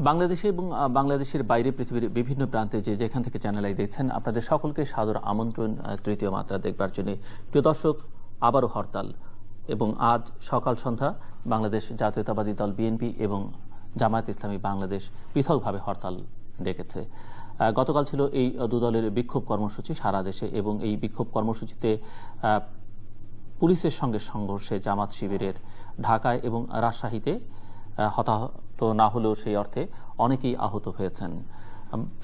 বাংলাদেশে এবং বাংলাদেশের বাইরে পৃথিবীর বিভিন্ন প্রান্তে যে যেখান থেকে চ্যানেল আই দেখছেন আপনাদের সকলকে সাদর আমন্ত্রণ তৃতীয় মাত্রা দেখবার জন্য। প্রিয় দর্শক, আবারও হরতাল এবং আজ সকাল সন্ধ্যা বাংলাদেশ জাতীয়তাবাদী দল বিএনপি এবং জামায়াত ইসলামী বাংলাদেশ পৃথকভাবে হরতাল ডেকেছে। গতকাল ছিল এই দু দলের বিক্ষোভ কর্মসূচি সারা দেশে এবং এই বিক্ষোভ কর্মসূচিতে পুলিশের সঙ্গে সংঘর্ষে জামাত শিবিরের ঢাকায় এবং রাজশাহীতে হতাহত না হলেও সেই অর্থে অনেকেই আহত হয়েছেন।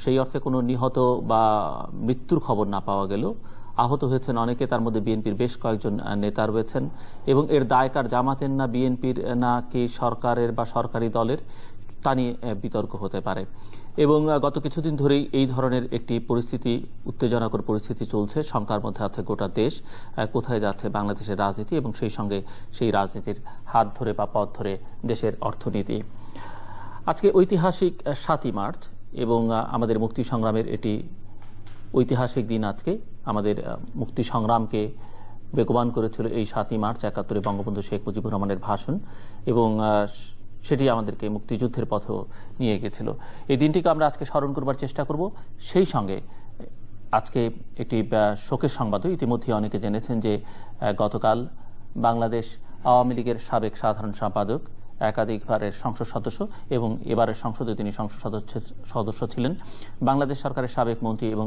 সেই অর্থে কোনো নিহত বা মৃত্যুর খবর না পাওয়া গেলেও আহত হয়েছেন অনেকে, তার মধ্যে বিএনপির বেশ কয়েকজন নেতা রয়েছেন এবং এর দায়কার জামাতের না বিএনপির না কি সরকারের বা সরকারি দলের তা নিয়ে বিতর্ক হতে পারে। এবং গত কিছুদিন ধরেই এই ধরনের একটি পরিস্থিতি, উত্তেজনাকর পরিস্থিতি চলছে। শঙ্কার মধ্যে আছে গোটা দেশ, কোথায় যাচ্ছে বাংলাদেশের রাজনীতি এবং সেই সঙ্গে সেই রাজনীতির হাত ধরে বা পথ ধরে দেশের অর্থনীতি। আজকে ঐতিহাসিক 7ই মার্চ এবং আমাদের মুক্তি সংগ্রামের এটি ঐতিহাসিক দিন। আজকে আমাদের মুক্তি সংগ্রামকে বেগবান করেছিল এই 7ই মার্চ 71-এ বঙ্গবন্ধু শেখ মুজিবুর রহমানের ভাষণ এবং সেটি আমাদেরকে মুক্তিযুদ্ধের পথেও নিয়ে গেছিল। এই দিনটিকে আমরা আজকে স্মরণ করবার চেষ্টা করব। সেই সঙ্গে আজকে একটি শোকের সংবাদও ইতিমধ্যে অনেকে জেনেছেন যে গতকাল বাংলাদেশ আওয়ামী লীগের সাবেক সাধারণ সম্পাদক, একাধিকবারের সংসদ সদস্য এবং এবারের সংসদে তিনি সংসদ সদস্য ছিলেন, বাংলাদেশ সরকারের সাবেক মন্ত্রী এবং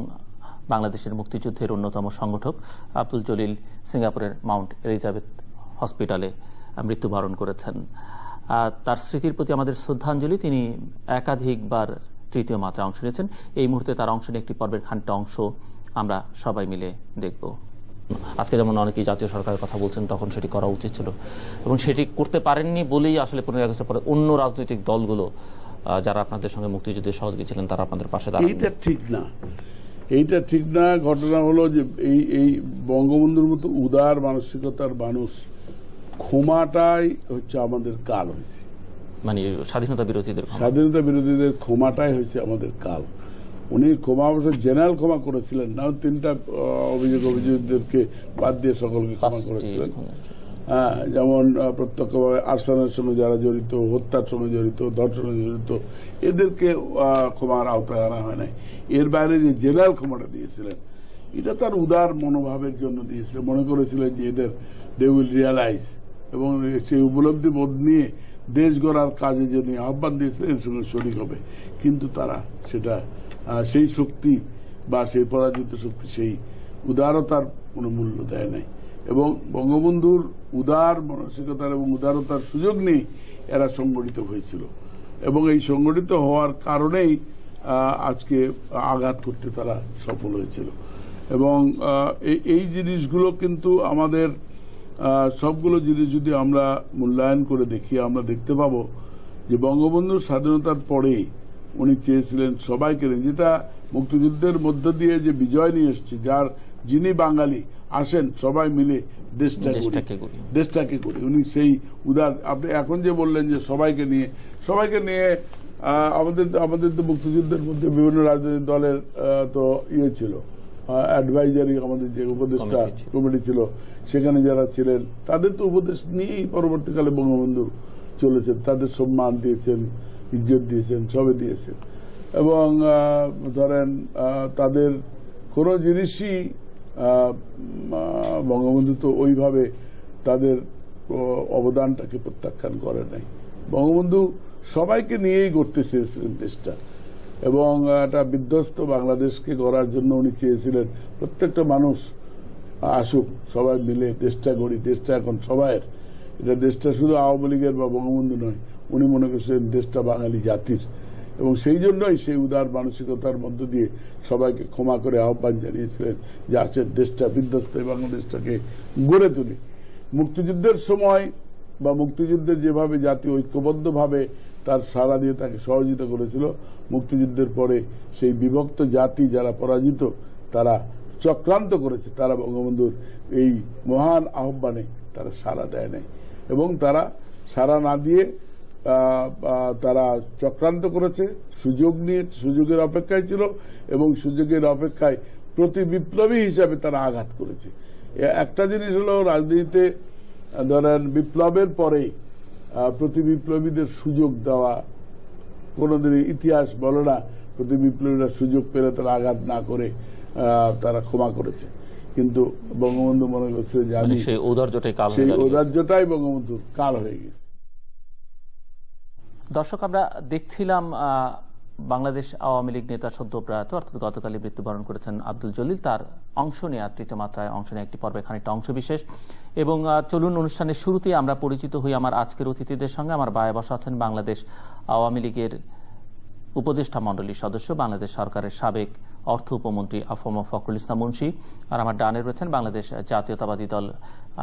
বাংলাদেশের মুক্তিযুদ্ধের অন্যতম সংগঠক আব্দুল জলিল সিঙ্গাপুরের মাউন্ট এলিজাবেথ হসপিটালে মৃত্যুবরণ করেছেন। তার স্মৃতির প্রতি আমাদের শ্রদ্ধাঞ্জলি। তিনি একাধিকবার তৃতীয় মাত্রায় অংশ নিয়েছেন। এই মুহূর্তে তার অংশ নিয়ে একটি পর্বের খানিকটা অংশ আমরা সবাই মিলে দেখব। আজকে যেমন অনেকেই জাতীয় সরকারের কথা বলছেন, তখন সেটি করা উচিত ছিল এবং সেটি করতে পারেননি বলেই আসলে 15 আগস্টের পরে অন্য রাজনৈতিক দলগুলো যারা আপনাদের সঙ্গে মুক্তিযুদ্ধে সহযোগী ছিলেন তারা আপনাদের পাশে দাঁড়ান। এইটা ঠিক না। ঘটনা হলো যে এই বঙ্গবন্ধুর মতো উদার মানসিকতার মানুষ ক্ষমাটাই হচ্ছে আমাদের কাল হয়েছে, মানে স্বাধীনতা বিরোধীদের ক্ষমাটাই হয়েছে আমাদের কাল। উনি ক্ষমা অবশ্য জেনারেল ক্ষমা করেছিলেন না, 3টা অভিযোগদেরকে বাদ দিয়ে সকলকে ক্ষমা করেছিলেন। হ্যাঁ, যেমন প্রত্যক্ষভাবে আর্সেনালের সঙ্গে যারা জড়িত, হত্যার সঙ্গে জড়িত, ধর্ষণে জড়িত, এদেরকে ক্ষমার আওতায় আনা হয় নাই। এর বাইরে যে জেনারেল ক্ষমাটা দিয়েছিলেন এটা তার উদার মনোভাবের জন্য দিয়েছিলেন। মনে করেছিলেন যে এদের দে উইল রিয়ালাইজ এবং সেই উপলব্ধি বোধ নিয়ে দেশ গড়ার কাজে যে আহ্বান দিয়েছিলেন এর সঙ্গে শরিক হবে। কিন্তু তারা সেটা সেই শক্তি বা সেই পরাজিত শক্তি সেই উদারতার কোনো মূল্য দেয় নাই এবং বঙ্গবন্ধুর উদার মানসিকতার এবং উদারতার সুযোগ নিয়ে এরা সংগঠিত হয়েছিল এবং এই সংগঠিত হওয়ার কারণেই আজকে আঘাত করতে তারা সফল হয়েছিল। এবং এই জিনিসগুলো কিন্তু আমাদের সবগুলো জিনিস যদি আমরা মূল্যায়ন করে দেখি, আমরা দেখতে পাবো যে বঙ্গবন্ধুর স্বাধীনতার পরেই উনি চেয়েছিলেন সবাইকে, যেটা মুক্তিযুদ্ধের মধ্য দিয়ে যে বিজয় নিয়ে এসছে, যিনি বাঙালি আসেন সবাই মিলে দেশটাকে করি। উনি সেই উদার, আপনি এখন যে বললেন যে সবাইকে নিয়ে আমাদের তো মুক্তিযুদ্ধের মধ্যে বিভিন্ন রাজনৈতিক দলের তো ছিল, অ্যাডভাইজারি, আমাদের যে উপদেষ্টা কমিটি ছিল সেখানে যারা ছিলেন তাদের তো উপদেশ নিয়েই পরবর্তীকালে বঙ্গবন্ধু চলেছেন। তাদের সম্মান দিয়েছেন, ইজ্জত দিয়েছেন, সবে দিয়েছেন এবং ধরেন তাদের কোনো জিনিসই বঙ্গবন্ধু তো ওইভাবে তাদের অবদানটাকে প্রত্যাখ্যান করে নাই। বঙ্গবন্ধু সবাইকে নিয়েই গড়তে চেয়েছিলেন দেশটা এবং একটা বিধ্বস্ত বাংলাদেশকে গড়ার জন্য উনি চেয়েছিলেন প্রত্যেকটা মানুষ আসুক, সবাই মিলে দেশটা গড়ি, দেশটা এখন সবাইয়ের। এটা দেশটা শুধু আওয়ামী লীগের বা বঙ্গবন্ধু নয়, উনি মনে করছেন দেশটা বাঙালি জাতির এবং সেই জন্যই সেই উদার মানসিকতার মধ্য দিয়ে সবাইকে ক্ষমা করে আহ্বান জানিয়েছিলেন যে আছেন দেশটা বিধ্বস্ত বাংলাদেশটাকে গড়ে তুলি। মুক্তিযুদ্ধের সময় বা মুক্তিযুদ্ধের যেভাবে জাতি ঐক্যবদ্ধভাবে তার সাড়া দিয়ে তাকে সহযোগিতা করেছিল, মুক্তিযুদ্ধের পরে সেই বিভক্ত জাতি যারা পরাজিত তারা চক্রান্ত করেছে, তারা বঙ্গবন্ধুর এই মহান আহ্বানে তারা সাড়া দেয় নাই এবং তারা সাড়া না দিয়ে তারা চক্রান্ত করেছে, সুযোগ নিয়েছে, সুযোগের অপেক্ষায় ছিল এবং সুযোগের অপেক্ষায় প্রতি বিপ্লবী হিসাবে তারা আঘাত করেছে। একটা জিনিস হলো রাজনীতিতে ধরেন বিপ্লবের পরে প্রতি বিপ্লবীদের সুযোগ দেওয়া কোনোদিনই ইতিহাস বলে না প্রতি বিপ্লবীরা সুযোগ পেলে তারা আঘাত না করে তারা ক্ষমা করেছে। কিন্তু বঙ্গবন্ধু মনে করছে যে আমি সেই ঔদার্যটাই বঙ্গবন্ধুর কাল হয়ে গেছে। দর্শক, আমরা দেখছিলাম বাংলাদেশ আওয়ামী লীগ নেতা সদ্য প্রয়াত অর্থাৎ গতকালই মৃত্যুবরণ করেছেন আব্দুল জলিল, তার অংশ নেওয়া তৃতীয় মাত্রায় অংশ নেওয়া একটি পর্বের খানিকটা অংশ বিশেষ। এবং চলুন অনুষ্ঠানের শুরুতেই আমরা পরিচিত হই আমার আজকের অতিথিদের সঙ্গে। আমার বায়ে বসা আছেন বাংলাদেশ আওয়ামী লীগের উপদেষ্টা মণ্ডলীর সদস্য, বাংলাদেশ সরকারের সাবেক অর্থ উপমন্ত্রী আফম ফখরুল ইসলাম মুন্সী, আর আমার ডানে রয়েছেন বাংলাদেশ জাতীয়তাবাদী দল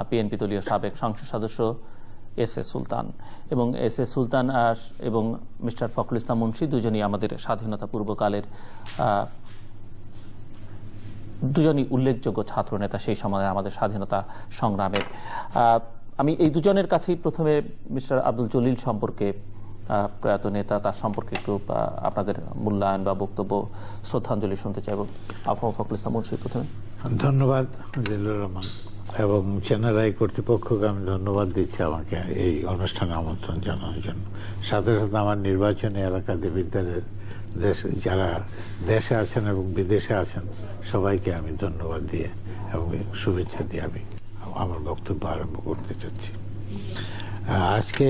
বিএনপি দলীয় সাবেক সংসদ সদস্য এস এ সুলতান। এবং এস এ সুলতান এবং মিস্টার ফখরুল ইসলাম মুন্সী দুজনই আমাদের স্বাধীনতা পূর্বকালের দুজনই উল্লেখযোগ্য ছাত্র নেতা সেই সময় আমাদের স্বাধীনতা সংগ্রামের। আমি এই দুজনের কাছেই প্রথমে মিস্টার আব্দুল জলিল সম্পর্কে, প্রয়াত নেতা, তার সম্পর্কে একটু আপনাদের মূল্যায়ন বা বক্তব্য, শ্রদ্ধাঞ্জলি শুনতে চাইব। আফম ফখরুল ইসলাম মুন্সী প্রথমে। ধন্যবাদ জিল্লুর রহমান এবং চ্যানেল আই কর্তৃপক্ষকে আমি ধন্যবাদ দিচ্ছি আমাকে এই অনুষ্ঠানে আমন্ত্রণ জানানোর জন্য। সাথে সাথে আমার নির্বাচনী এলাকা দেবিদ্বারের যারা দেশে আছেন এবং বিদেশে আছেন সবাইকে আমি ধন্যবাদ দিয়ে এবং শুভেচ্ছা দিয়ে আমি আমার বক্তব্য আরম্ভ করতে চাচ্ছি। আজকে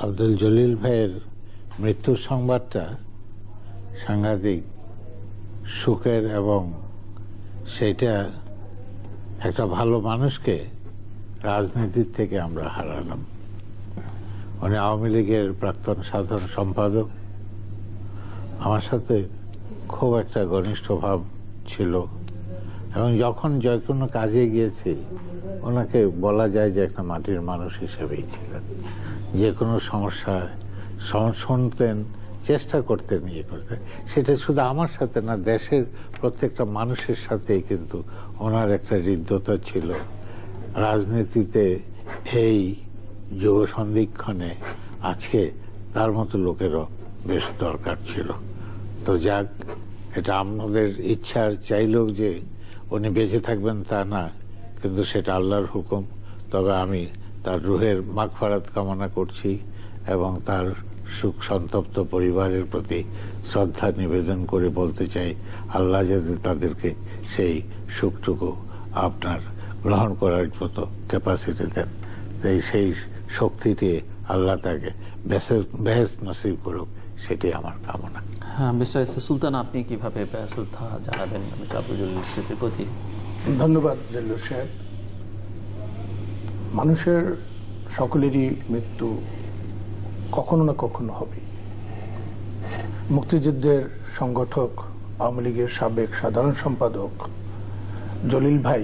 আব্দুল জলিল ভাইয়ের মৃত্যুর সংবাদটা সাংঘাতিক সুখের এবং সেইটা একটা ভালো মানুষকে রাজনীতির থেকে আমরা হারালাম। উনি আওয়ামী লীগের প্রাক্তন সাধারণ সম্পাদক, আমার সাথে খুব একটা ঘনিষ্ঠ ভাব ছিল এবং যখন যে কোনো কাজে গিয়েছি ওনাকে বলা যায় যে একটা মাটির মানুষ হিসেবেই ছিলেন। যে কোনো সমস্যা শুনতেন, চেষ্টা করতেন, ইয়ে করতেন। সেটা শুধু আমার সাথে না, দেশের প্রত্যেকটা মানুষের সাথেই কিন্তু ওনার একটা হৃদ্যতা ছিল। রাজনীতিতে এই যুগ সন্ধিক্ষণে আজকে তার মতো লোকেরও বেশ দরকার ছিল। তো যাক, এটা আমাদের ইচ্ছার চাইলেও যে উনি বেঁচে থাকবেন তা না, কিন্তু সেটা আল্লাহর হুকুম। তবে আমি তার রুহের মাগফিরাত কামনা করছি এবং তার সুখ সন্তপ্ত পরিবারের প্রতি শ্রদ্ধা নিবেদন করে বলতে চাই, আল্লাহ যাতে তাদেরকে সেই সুখটুকু আপনার গ্রহণ করার মতো ক্যাপাসিটি দেন, সেই শক্তিটি আল্লাহ তাকে বেহেশত নসিব করুক, সেটাই আমার কামনা। হ্যাঁ, মিস্টার এস এ সুলতান, আপনি কিভাবে শ্রদ্ধা জানাবেন মিস্টার আব্দুল জলিল স্মৃতির প্রতি? ধন্যবাদ জলিল সাহেব। মানুষের সকলেরই মৃত্যু কখনো না কখনো হবে। মুক্তিযুদ্ধের সংগঠক, আওয়ামী লীগের সাবেক সাধারণ সম্পাদক জলিল ভাই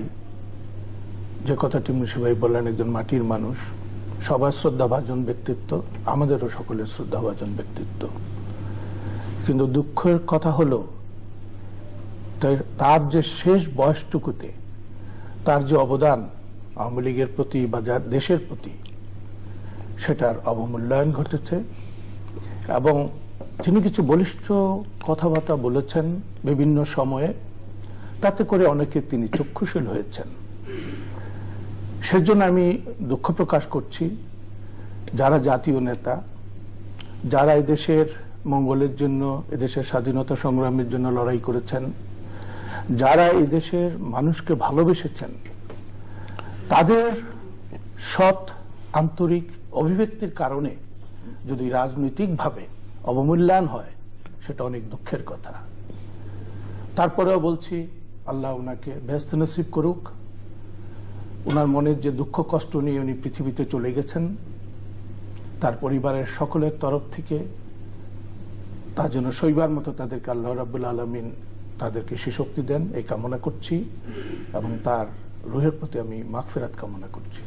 যে কথাটি মুন্সী ভাই বললেন, একজন মাটির মানুষ, সবার শ্রদ্ধাভাজন ব্যক্তিত্ব, আমাদেরও সকলের শ্রদ্ধাভাজন ব্যক্তিত্ব। কিন্তু দুঃখের কথা হলো তার যে শেষ বয়সটুকুতে তার যে অবদান আওয়ামী লীগের প্রতি বা দেশের প্রতি, সেটার অবমূল্যায়ন ঘটেছে। এবং তিনি কিছু বলিষ্ঠ কথাবার্তা বলেছেন বিভিন্ন সময়ে, তাতে করে অনেকে তিনি চক্ষুশীল হয়েছেন। সেজন্য আমি দুঃখ প্রকাশ করছি যারা জাতীয় নেতা, যারা এদেশের মঙ্গলের জন্য, এদেশের স্বাধীনতা সংগ্রামের জন্য লড়াই করেছেন, যারা এদেশের মানুষকে ভালোবেসেছেন, তাদের সৎ আন্তরিক অভিব্যক্তির কারণে যদি রাজনৈতিকভাবে অবমূল্যায়ন হয়, সেটা অনেক দুঃখের কথা। তারপরেও বলছি, আল্লাহ ওনাকে বেহেশত নসিব করুক। ওনার মনের যে দুঃখ কষ্ট নিয়ে উনি পৃথিবীতে চলে গেছেন, তার পরিবারের সকলের তরফ থেকে তা যেন সইবার মতো তাদেরকে আল্লাহ রাব্বুল আলামিন তাদেরকে সে শক্তি দেন, এই কামনা করছি এবং তার রুহের প্রতি আমি মাগফিরাত কামনা করছি।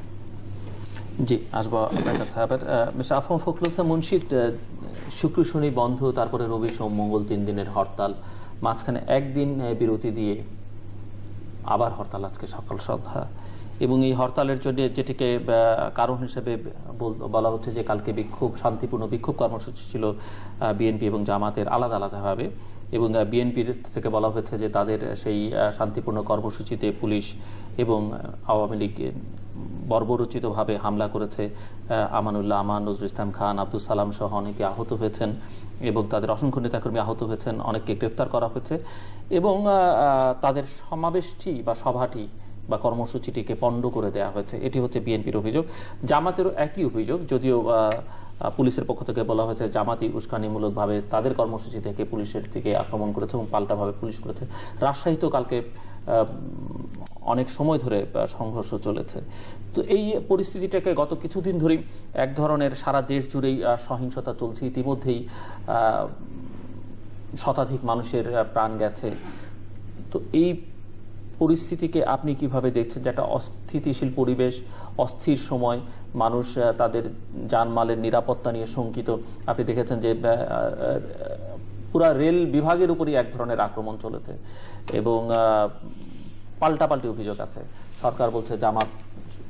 জি, আসবো আপনার কাছে আবার। মিস্টার আফম ফখরুল ইসলাম মুন্সী, শুক্র শনি বন্ধ, তারপরে রবি সোম মঙ্গল 3 দিনের হরতাল, মাঝখানে একদিন বিরতি দিয়ে আবার হরতাল, আজকে সকাল সন্ধ্যা। এবং এই হরতালের জন্য যেটিকে কারণ হিসেবে বলা হচ্ছে যে কালকে শান্তিপূর্ণ বিক্ষোভ কর্মসূচি ছিল বিএনপি এবং জামাতের আলাদা আলাদাভাবে, এবং বিএনপির থেকে বলা হয়েছে যে তাদের সেই শান্তিপূর্ণ কর্মসূচিতে পুলিশ এবং আওয়ামী লীগ বর্বরোচিতভাবে হামলা করেছে। আমানুল্লাহ আমান, নজরুল ইসলাম খান, আব্দুল সালাম সহ অনেকে আহত হয়েছেন এবং তাদের অসংখ্য নেতাকর্মী আহত হয়েছেন, অনেককে গ্রেফতার করা হয়েছে এবং তাদের সমাবেশটি বা সভাটি বা কর্মসূচিটিকে পণ্ড করে দেওয়া হয়েছে। এটি হচ্ছে বিএনপির অভিযোগ। জামাতেরও একই অভিযোগ, যদিও পুলিশের পক্ষ থেকে বলা হয়েছে জামাতি উস্কানিমূলকভাবে তাদের কর্মসূচি থেকে পুলিশের দিকে আক্রমণ করেছে এবং পাল্টাভাবে পুলিশ করেছে। রাজশাহীতেও কালকে অনেক সময় ধরে সংঘর্ষ চলেছে। তো এই পরিস্থিতিটাকে গত কিছুদিন ধরেই এক ধরনের সারা দেশ জুড়েই সহিংসতা চলছে। ইতিমধ্যেই শতাধিক মানুষের প্রাণ গেছে। তো এই পরিস্থিতিকে আপনি কিভাবে দেখছেন, যে একটা অস্থিতিশীল পরিবেশ, অস্থির সময়, মানুষ তাদের জানমালের নিরাপত্তা নিয়ে শঙ্কিত। আপনি দেখেছেন যে পুরা রেল বিভাগের উপরই এক ধরনের আক্রমণ চলেছে এবং পাল্টাপাল্টি অভিযোগ আছে। সরকার বলছে জামাত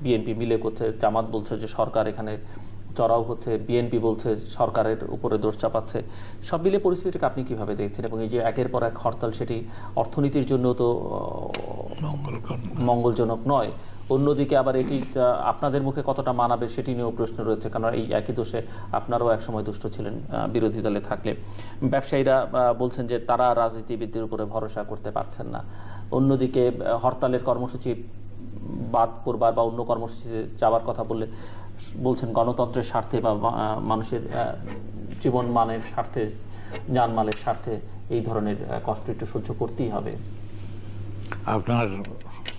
বিএনপি মিলে করছে, জামাত বলছে যে সরকার এখানে চড়াও হচ্ছে, বিএনপি বলছে সরকারের উপরে দোষ চাপাচ্ছে। সব মিলে পরিস্থিতিকে আপনি কিভাবে দেখছেন? এবং এই যে একের পর এক হরতাল, সেটি অর্থনীতির জন্য তো মঙ্গলজনক নয়, অন্যদিকে আবার এটি আপনাদের মুখে কতটা মানাবে সেটি নিয়েও প্রশ্ন রয়েছে, কারণ এই একই দোষে আপনারাও একসময় দুষ্ট ছিলেন বিরোধী দলে থাকলে। ব্যবসায়ীরা বলছেন যে তারা রাজনীতিবিদদের উপরে ভরসা করতে পারছেন না। অন্যদিকে হরতালের কর্মসূচি বাদ করবার বা অন্য কর্মসূচিতে যাওয়ার কথা বলছেন গণতন্ত্রের স্বার্থে বা মানুষের জীবন মানের স্বার্থে, জানমালের স্বার্থে এই ধরনের কষ্ট একটু সহ্য করতেই হবে। আপনার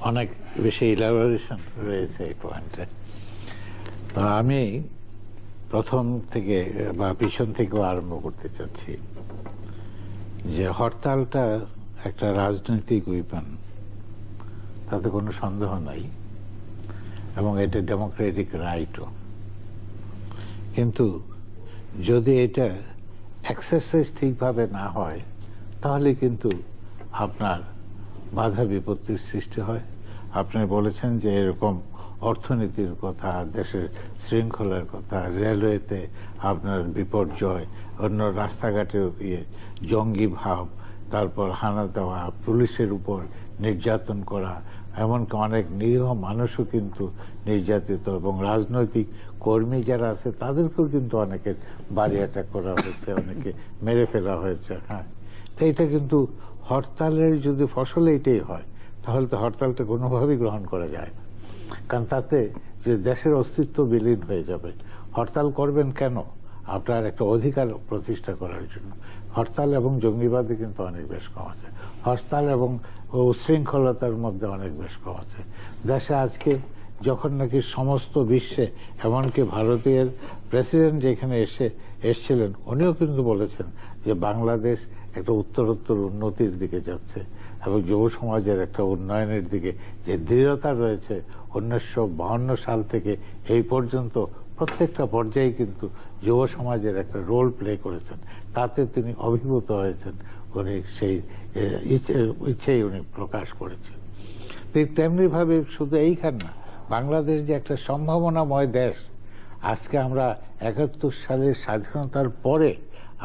অনেক বেশি ইলাবোরেশন রয়েছে এই পয়েন্টে। তো আমি প্রথম থেকে বা পিছন থেকেও আরম্ভ করতে চাচ্ছি যে হরতালটা একটা রাজনৈতিক উইপন, তাতে কোনো সন্দেহ নাই, এবং এটা ডেমোক্রেটিক রাইটও। কিন্তু যদি এটা এক্সারসাইজ ঠিকভাবে না হয় তাহলে কিন্তু আপনার বাধা বিপত্তির সৃষ্টি হয়। আপনি বলেছেন যে এরকম অর্থনীতির কথা, দেশের শৃঙ্খলার কথা, রেলওয়েতে আপনার বিপর্যয়, অন্য রাস্তাঘাটে জঙ্গি ভাব, তারপর হানা দেওয়া, পুলিশের উপর নির্যাতন করা, এমনকি অনেক নিরীহ মানুষও কিন্তু নির্যাতিত, এবং রাজনৈতিক কর্মী যারা আছে তাদেরকেও কিন্তু অনেকের বাড়ি অ্যাটাক করা হয়েছে, অনেকে মেরে ফেলা হয়েছে। হ্যাঁ, তো এটা কিন্তু হরতালের যদি ফসল এইটাই হয় তাহলে তো হরতালটা কোনোভাবেই গ্রহণ করা যায় না, কারণ তাতে যে দেশের অস্তিত্ব বিলীন হয়ে যাবে। হরতাল করবেন কেন? আপনার একটা অধিকার প্রতিষ্ঠা করার জন্য। হরতাল এবং জঙ্গিবাদে কিন্তু অনেক বেশ কম আছে, হরতাল এবং উশৃঙ্খলতার মধ্যে অনেক বেশ কম আছে। দেশে আজকে যখন নাকি সমস্ত বিশ্বে, এমনকি ভারতীয় প্রেসিডেন্ট যেখানে এসেছিলেন উনিও কিন্তু বলেছেন যে বাংলাদেশ একটা উত্তরোত্তর উন্নতির দিকে যাচ্ছে এবং যুব সমাজের একটা উন্নয়নের দিকে যে দৃঢ়তা রয়েছে 1952 সাল থেকে এই পর্যন্ত প্রত্যেকটা পর্যায়ে কিন্তু যুব সমাজের একটা রোল প্লে করেছেন, তাতে তিনি অভিভূত হয়েছেন, উনি সেই ইচ্ছেই উনি প্রকাশ করেছেন। তেমনিভাবে শুধু এইখান না, বাংলাদেশ যে একটা সম্ভাবনাময় দেশ, আজকে আমরা 71 সালের স্বাধীনতার পরে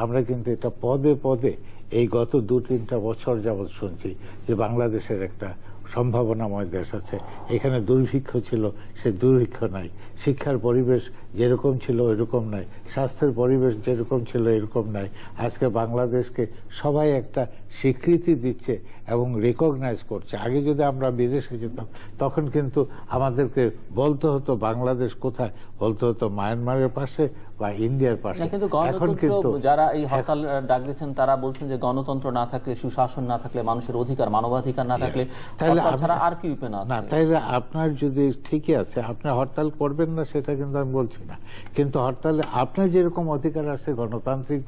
আমরা কিন্তু এটা পদে পদে এই গত 2-3টা বছর যাবৎ শুনছি যে বাংলাদেশের একটা সম্ভাবনাময় দেশ আছে। এখানে দুর্ভিক্ষ ছিল, সে দুর্ভিক্ষ নাই, শিক্ষার পরিবেশ যেরকম ছিল ওইরকম নাই, স্বাস্থ্যের পরিবেশ যেরকম ছিল এরকম নাই। আজকে বাংলাদেশকে সবাই একটা স্বীকৃতি দিচ্ছে এবং রিকগনাইজ করছে। আগে যদি আমরা বিদেশে যেতাম তখন কিন্তু আমাদেরকে বলতে হতো বাংলাদেশ কোথায়, বলতে হতো মায়ানমারের পাশে বা ইন্ডিয়ার পাশে। এখন কিন্তু যারা এই হরতাল ডাক দিচ্ছেন তারা বলছেন যে গণতন্ত্র না থাকলে, সুশাসন না থাকলে, মানুষের অধিকার, মানবাধিকার না থাকলে ছাড়া আর কি উপায় না। তাইলে আপনার যদি ঠিকই আছে, আপনি হরতাল করবেন না সেটা কিন্তু আমি বলছি না, কিন্তু হরতালে আপনার যেরকম অধিকার আছে গণতান্ত্রিক,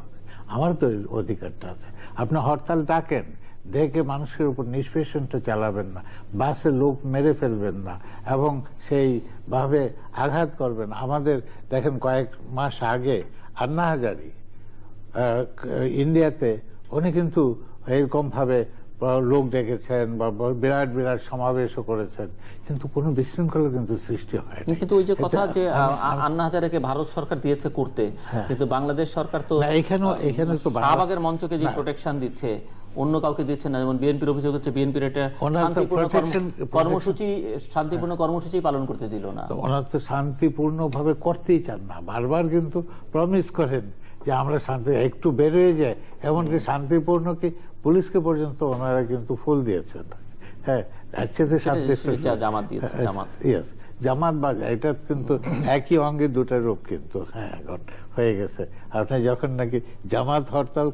আমার তো অধিকারটা আছে। আপনি হরতাল ডাকেন, ডেকে মানুষের উপর নিষ্পেষণটা চালাবেন না, বাসে লোক মেরে ফেলবেন না এবং সেইভাবে আঘাত করবেন। আমাদের দেখেন কয়েক মাস আগে আন্না হাজারি ইন্ডিয়াতে উনি কিন্তু এরকম ভাবে লোক ডেকেছেন বা বিরাট বিরাট সমাবেশও করেছেন, কিন্তু কোনো বিশৃঙ্খলা কিন্তু সৃষ্টি হয় না। কিন্তু ওই যে কথা যে আন্না হাজারেকে ভারত সরকার দিয়েছে করতে, কিন্তু বাংলাদেশ সরকার তো এখানে তো শাহবাগের মঞ্চকে যে প্রোটেকশন দিচ্ছে অন্য কাউকে দিচ্ছে না। যেমন বিএনপির অভিযোগ হচ্ছে বিএনপির এটা শান্তিপূর্ণ কর্মসূচি পালন করতে দিল না। ওনারা তো শান্তিপূর্ণ ভাবে করতেই চান না, বারবার কিন্তু প্রমিস করেন যে আমরা শান্তি একটু বের হয়ে যায়, এমনকি শান্তিপূর্ণ কি পুলিশকে পর্যন্ত ওনারা কিন্তু ফুল দিয়েছেন। হ্যাঁ, এর চেয়ে শান্তি জামাত দিয়েছে, জামাত বা এটা কিন্তু একই অঙ্গে দুটা রূপ কিন্তু এখন হয়ে গেছে। আপনি যখন নাকি জামাত হরতাল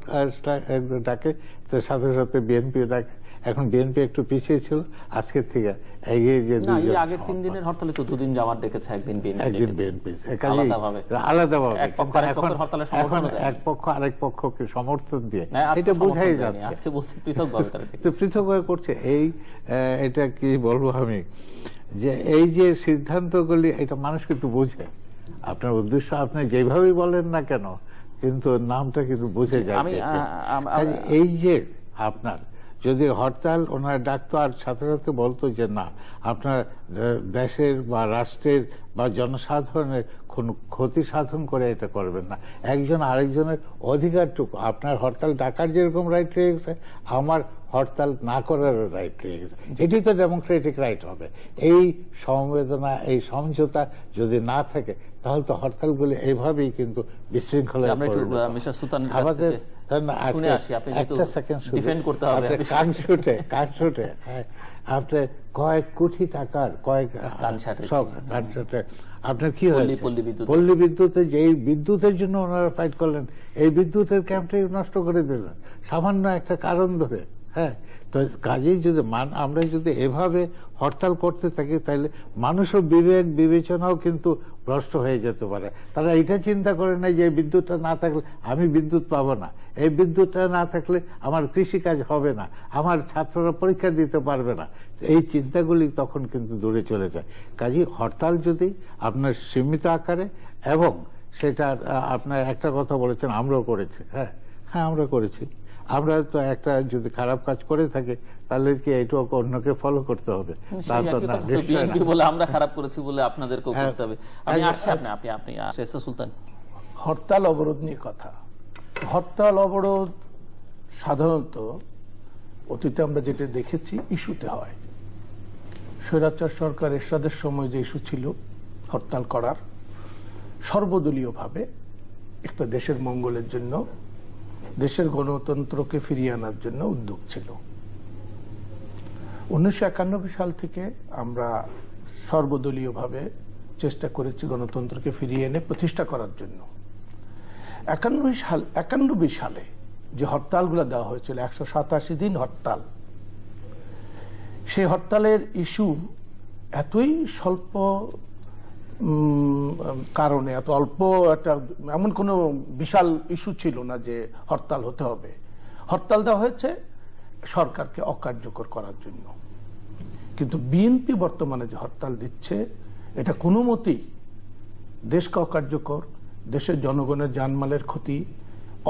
ডাকে, তো সাথে সাথে বিএনপি ডাকে। এখন বিএনপি একটু পিছিয়ে ছিল, আজকের থেকে এগিয়ে যে আগের 3 দিনের হরতালে তো 2 দিন জামাত ডেকেছে, একদিন বিএনপি আলাদাভাবে। এখন এক পক্ষ আরেক পক্ষকে সমর্থন দিয়ে এটা বোঝাই যাচ্ছে। আজকে বলছে পৃথকভাবে, পৃথকভাবে করছে। এটা কি বলবো আমি, যে এই যে সিদ্ধান্তগুলি এটা মানুষ কিন্তু বুঝে। আপনার উদ্দেশ্য আপনি যেভাবেই বলেন না কেন, কিন্তু নামটা কিন্তু বুঝে যায়। এই যে আপনার যদি হরতাল ওনারা ডাকতো আর সাথে সাথে বলতো যে না, আপনার দেশের বা রাষ্ট্রের বা জনসাধারণের কোনো ক্ষতি সাধন করে এটা করবেন না, একজন আরেকজনের অধিকারটুকু, আপনার হরতাল ডাকার যেরকম রাইট রয়ে গেছে, আমার হরতাল না করারও রাইট রয়ে গেছে। এটি তো ডেমোক্রেটিক রাইট হবে। এই সমবেদনা, এই সমঝোতা যদি না থাকে, তাহলে তো হরতালগুলি এইভাবেই কিন্তু বিশৃঙ্খলা। আমাদের একটা সেকেন্ড কানসুটে আপনার কয়েক কোটি টাকার আপনার কি হয়েছে পল্লী বিদ্যুতে, যে বিদ্যুতের জন্য ওনারা ফাইট করলেন, এই বিদ্যুতের ক্যাম্পটাই নষ্ট করে দিলেন সামান্য একটা কারণ ধরে। হ্যাঁ, তো কাজেই যদি আমরা যদি এভাবে হরতাল করতে থাকি, তাহলে মানুষের বিবেক বিবেচনাও কিন্তু ভ্রষ্ট হয়ে যেতে পারে। তারা এটা চিন্তা করে না যে এই বিদ্যুৎটা না থাকলে আমি বিদ্যুৎ পাবো না, এই বিদ্যুৎটা না থাকলে আমার কৃষিকাজ হবে না, আমার ছাত্ররা পরীক্ষা দিতে পারবে না। এই চিন্তাগুলি তখন কিন্তু দূরে চলে যায়। কাজেই হরতাল যদি আপনার সীমিত আকারে, এবং সেটা আপনার একটা কথা বলেছেন আমরাও করেছি। হ্যাঁ, আমরা করেছি। আমরা তো একটা যদি খারাপ কাজ করে থাকি, তাহলে কি এইটুকু অন্যকে ফলো করতে হবে? আমরা খারাপ করেছি বলে আপনাদেরকেও করতে হবে। হরতাল অবরোধ নিয়ে কথা। হরতাল অবরোধ সাধারণত অতীতে আমরা যেটা দেখেছি ইস্যুতে হয়। স্বৈরাচার সরকার এরশাদের সময় যে ইস্যু ছিল হরতাল করার, সর্বদলীয়ভাবে একটা দেশের মঙ্গলের জন্য, দেশের গণতন্ত্রকে ফিরিয়ে আনার জন্য উদ্যোগ ছিল। 1991 সাল থেকে আমরা সর্বদলীয়ভাবে চেষ্টা করেছি গণতন্ত্রকে ফিরিয়ে এনে প্রতিষ্ঠা করার জন্য। 91 সালে যে হরতালগুলো দেওয়া হয়েছিল, 187 দিন হরতাল, সেই হরতালের ইস্যু এতই স্বল্প কারণে, এত অল্প একটা, এমন কোনো বিশাল ইস্যু ছিল না যে হরতাল হতে হবে। হরতাল দেওয়া হয়েছে সরকারকে অকার্যকর করার জন্য। কিন্তু বিএনপি বর্তমানে যে হরতাল দিচ্ছে, এটা কোনো মতেই দেশকে অকার্যকর, দেশের জনগণের জানমালের ক্ষতি,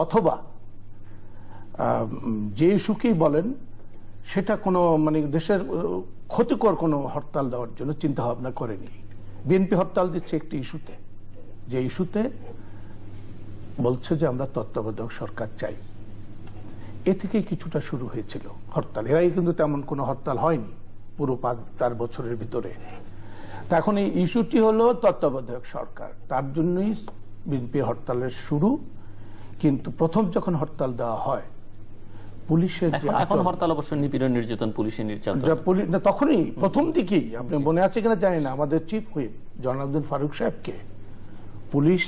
অথবা যে ইস্যুকেই বলেন সেটা কোনো দেশের ক্ষতিকর কোনো হরতাল দেওয়ার জন্য চিন্তা ভাবনা করেনি। বিএনপি হরতাল দিচ্ছে একটি ইস্যুতে, যে ইস্যুতে বলছে যে আমরা তত্ত্বাবধায়ক সরকার চাই। এ থেকেই কিছুটা শুরু হয়েছিল হরতাল। এর আগে কিন্তু তেমন কোনো হরতাল হয়নি পুরো 4 বছরের ভিতরে। তা এখন এই ইস্যুটি হলো তত্ত্বাবধায়ক সরকার, তার জন্যই বিএনপি হরতালের শুরু। কিন্তু প্রথম যখন হরতাল দেওয়া হয়, পুলিশের যে হরতাল অবশ্য নিপীড়ন, নির্যাতন, পুলিশের নির্যাতন, তখনই প্রথম দিকেই, আপনি মনে আছে কিনা জানি না, আমাদের চিফ হুইপ জনার্দন ফারুক সাহেবকে পুলিশ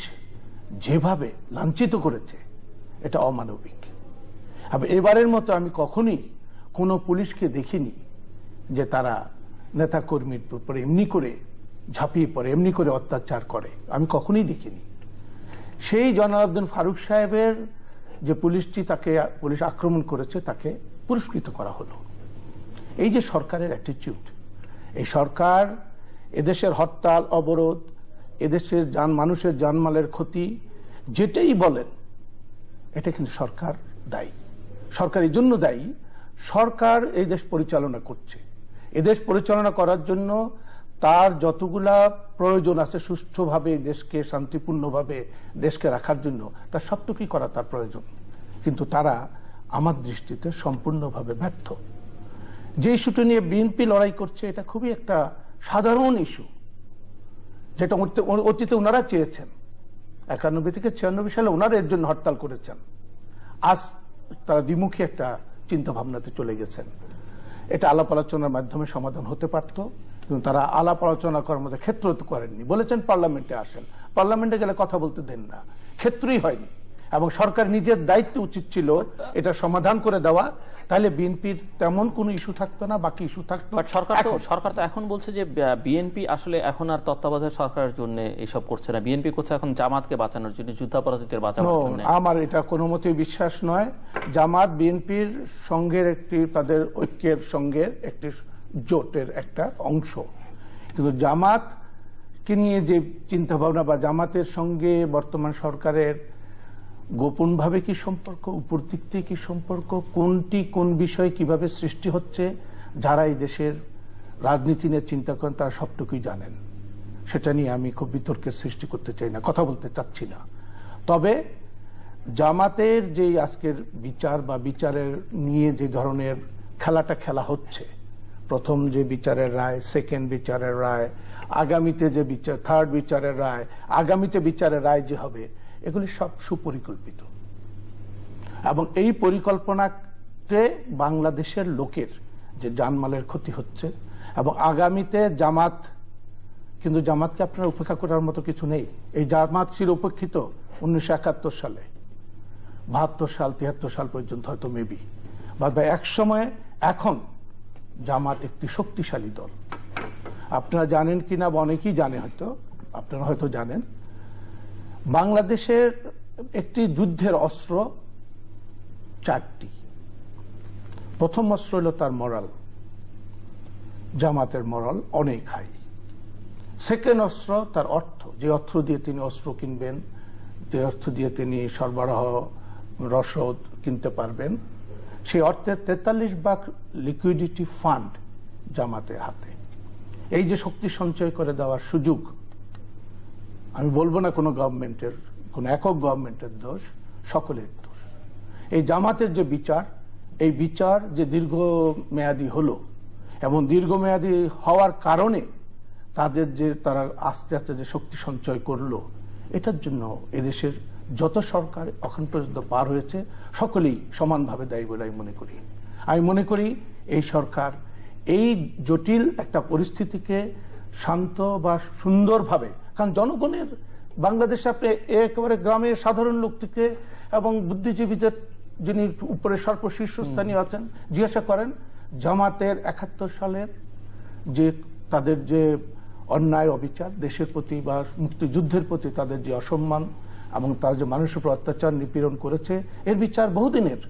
যেভাবে লাঞ্ছিত করেছে, এটা অমানবিক। এবারের মতো আমি কখনই কোনো পুলিশকে দেখিনি যে তারা নেতা কর্মীর উপরে এমনি করে ঝাঁপিয়ে পড়ে, এমনি করে অত্যাচার করে, আমি কখনোই দেখিনি। সেই জনার্দন ফারুক সাহেবের যে পুলিশটি, তাকে পুলিশ আক্রমণ করেছে, তাকে পুরস্কৃত করা হলো। এই যে সরকারের অ্যাটিটিউড, এই সরকার এদেশের হরতাল অবরোধ, এদেশের মানুষের জানমালের ক্ষতি, যেটাই বলেন, এটা কিন্তু সরকার দায়ী। সরকার এই জন্য দায়ী, সরকার এই দেশ পরিচালনা করছে। এদেশ পরিচালনা করার জন্য তার যতগুলা প্রয়োজন আছে সুষ্ঠুভাবে দেশকে শান্তিপূর্ণভাবে দেশকে রাখার জন্য তার সবটুকুই করা তার প্রয়োজন, কিন্তু তারা আমার দৃষ্টিতে সম্পূর্ণভাবে ব্যর্থ। যে ইস্যুটা নিয়ে বিএনপি লড়াই করছে এটা খুবই একটা সাধারণ ইস্যু, যেটা অতীতে ওনারা চেয়েছেন। 91 থেকে 96 সালে ওনারা এর জন্য হরতাল করেছেন। আজ তারা দ্বিমুখী একটা চিন্তা ভাবনাতে চলে গেছেন। এটা আলাপ আলোচনার মাধ্যমে সমাধান হতে পারত, কিন্তু তারা আলাপ আলোচনা করার মধ্যে ক্ষেত্র তো করেননি। বলেছেন পার্লামেন্টে আসেন, পার্লামেন্টে গেলে কথা বলতে দেন না, ক্ষেত্রই হয়নি। এবং সরকার নিজের দায়িত্ব উচিত ছিল এটা সমাধান করে দেওয়া, তাহলে বিএনপির তেমন কোনো ইস্যু থাকতো না, বাকি ইস্যু থাকতো। সরকার তো এখন বলছে যে বিএনপি আসলে এখন আর তত্ত্বাবধায়ক সরকারের জন্য এইসব করছে না, বিএনপি করছে এখন জামাতকে বাঁচানোর জন্য, যুদ্ধাপরাধীদের বাঁচানোর জন্য। আমার এটা কোনো মতেই বিশ্বাস নয়। জামাত বিএনপির সঙ্গের একটি, তাদের ঐক্যের সঙ্গে একটি জোটের একটা অংশ, কিন্তু জামাতকে নিয়ে যে চিন্তা ভাবনা বা জামাতের সঙ্গে বর্তমান সরকারের গোপনভাবে কি সম্পর্ক, উপর দিক থেকে কি সম্পর্ক, কোনটি কোন বিষয় কিভাবে সৃষ্টি হচ্ছে, যারা এই দেশের রাজনীতি নিয়ে চিন্তা করেন তারা সবটুকুই জানেন। সেটা নিয়ে আমি খুব বিতর্কের সৃষ্টি করতে চাই না, কথা বলতে চাচ্ছি না। তবে জামাতের যে আজকের বিচার বা বিচারের নিয়ে যে ধরনের খেলাটা খেলা হচ্ছে, প্রথম যে বিচারের রায়, সেকেন্ড বিচারের রায়, আগামীতে যে বিচার, থার্ড বিচারের রায়, আগামীতে বিচারের রায় যে হবে, এগুলি সব সুপরিকল্পিত। এবং এই পরিকল্পনাতে বাংলাদেশের লোকের যে জানমালের ক্ষতি হচ্ছে, এবং আগামীতে জামাত, কিন্তু জামাতকে আপনার উপেক্ষা করার মতো কিছু নেই। এই জামাত ছিল উপেক্ষিত 1971 সালে, 72 সাল 73 সাল পর্যন্ত হয়তো মেবি, বা এক সময়। এখন জামাত একটি শক্তিশালী দল। আপনারা জানেন কিনা বা অনেকেই জানে, হয়তো আপনারা হয়তো জানেন, বাংলাদেশের একটি যুদ্ধের অস্ত্র 4টি। প্রথম অস্ত্র হলো তার মরাল, জামাতের মরাল অনেক হাই। সেকেন্ড অস্ত্র তার অর্থ, যে অর্থ দিয়ে তিনি অস্ত্র কিনবেন, যে অর্থ দিয়ে তিনি সরবরাহ রসদ কিনতে পারবেন, সেই অর্থের 43 ভাগ লিকুইডিটি ফান্ড জামাতের হাতে। এই যে শক্তি সঞ্চয় করে দেওয়ার সুযোগ, আমি বলবো না কোনো গভর্নমেন্টের, কোনো একক গভর্নমেন্টের দোষ, সকলের দোষ। এই জামাতের যে বিচার, এই বিচার যে দীর্ঘমেয়াদী হলো, এবং দীর্ঘমেয়াদী হওয়ার কারণে তাদের যে তারা আস্তে আস্তে যে শক্তি সঞ্চয় করলো, এটার জন্য এদেশের যত সরকার এখন পর্যন্ত পার হয়েছে সকলেই সমানভাবে দায়ী বলে আমি মনে করি। আমি মনে করি এই সরকার এই জটিল একটা পরিস্থিতিকে শান্ত বা সুন্দরভাবে, কারণ জনগণের বাংলাদেশে আপনি একেবারে গ্রামের সাধারণ লোক থেকে এবং বুদ্ধিজীবীদের যিনি উপরে সর্বশীর্ষস্থানীয় আছেন জিজ্ঞাসা করেন, জামাতের 71 সালের যে তাদের যে অন্যায় অবিচার দেশের প্রতি বা মুক্তিযুদ্ধের প্রতি তাদের যে অসম্মান এবং তার যে মানুষের উপর অত্যাচার নিপীড়ন করেছে, এর বিচার বহুদিনের।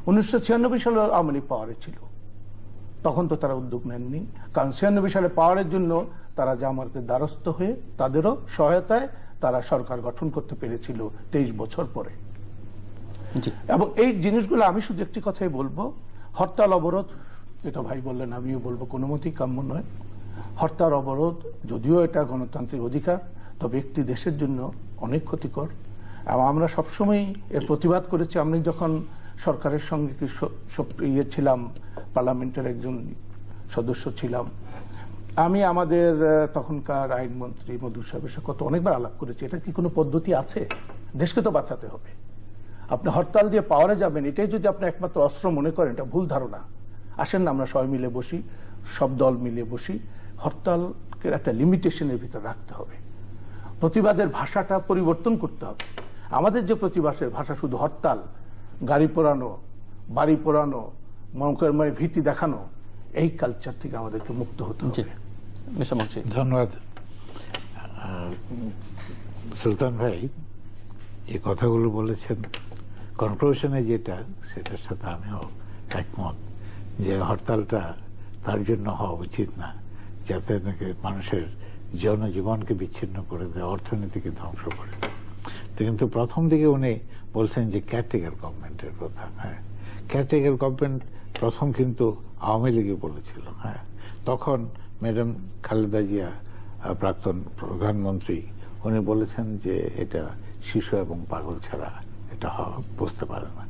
1996 সালে আওয়ামী লীগ পাওয়ারে ছিল, তখন তো তারা উদ্যোগ নেননি, কারণ 96 সালে পাওয়ারের জন্য তারা জামাতের দ্বারস্থ হয়ে তাদেরও সহায়তায় তারা সরকার গঠন করতে পেরেছিল 23 বছর পরে। এবং এই জিনিসগুলো আমি শুধু একটি কথাই বলবো, হরতাল অবরোধ, এটা ভাই বললেন আমিও বলবো, কোনো মতেই কাম্য নয়। হরতাল অবরোধ যদিও এটা গণতান্ত্রিক অধিকার, তবে একটি দেশের জন্য অনেক ক্ষতিকর, এবং আমরা সবসময় এর প্রতিবাদ করেছি। আমি যখন সরকারের সঙ্গে ছিলাম, পার্লামেন্টের একজন সদস্য ছিলাম, আমি আমাদের তখনকার আইনমন্ত্রী মধু সাহেবের সাথে কত অনেকবার আলাপ করেছি, এটা কি কোনো পদ্ধতি আছে? দেশকে তো বাঁচাতে হবে। আপনি হরতাল দিয়ে পাওয়ারে যাবেন, এটাই যদি আপনি একমাত্র অস্ত্র মনে করেন, এটা ভুল ধারণা। আসেন না আমরা সবাই মিলে বসি, সব দল মিলে বসি, হরতালকে একটা লিমিটেশনের ভিতর রাখতে হবে। প্রতিবাদের ভাষাটা পরিবর্তন করতে হবে। আমাদের যে প্রতিবাদের ভাষা শুধু হরতাল, গাড়ি পোড়ানো, বাড়ি পোড়ানো, মানে ভীতি দেখানো, এই কালচার থেকে আমাদেরকে মুক্ত হতে হবে। ধন্যবাদ সুলতান ভাই, যে কথাগুলো বলেছেন কনক্লুশনে যেটা, সেটার সাথে আমিও একমত যে হরতালটা তার জন্য হওয়া উচিত না যাতে নাকি মানুষের জনজীবনকে বিচ্ছিন্ন করে দেয়, অর্থনীতিকে ধ্বংস করে দেয়। কিন্তু প্রথম দিকে উনি বলছেন যে কেয়ারটেকার গভর্নমেন্টের কথা। হ্যাঁ, কেয়ারটেকার গভর্নমেন্ট প্রথম কিন্তু আওয়ামী লীগে বলেছিল। হ্যাঁ, তখন ম্যাডাম খালেদা জিয়া প্রাক্তন প্রধানমন্ত্রী উনি বলেছেন যে এটা শিশু এবং পাগল ছাড়া এটা বুঝতে পারে না,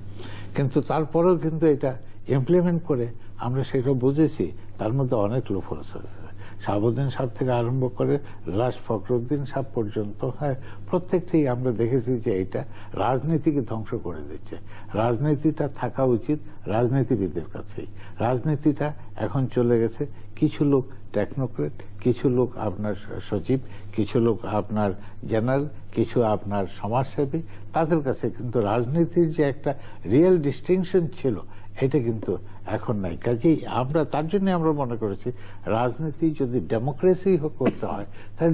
কিন্তু তারপরেও কিন্তু এটা ইমপ্লিমেন্ট করে আমরা সেটা বুঝেছি। তার মধ্যে অনেক লোফলস হয়েছে, শাহাবুদ্দিন সাহেব থেকে আরম্ভ করে লাস্ট ফখরুদ্দিন সাহেব পর্যন্ত। হ্যাঁ, প্রত্যেকটাই আমরা দেখেছি যে এটা রাজনীতিকে ধ্বংস করে দিচ্ছে। রাজনীতিটা থাকা উচিত রাজনীতিবিদদের কাছেই। রাজনীতিটা এখন চলে গেছে কিছু লোক টেকনোক্রেট, কিছু লোক আপনার সচিব, কিছু লোক আপনার জেনারেল, কিছু আপনার সমাজসেবী, তাদের কাছে। কিন্তু রাজনীতির যে একটা রিয়েল ডিস্টিংশন ছিল এটা কিন্তু এখন নাই। কাজেই আমরা তার জন্য আমরা মনে করেছি রাজনীতি যদি ডেমোক্রেসি করতে হয় তাহলে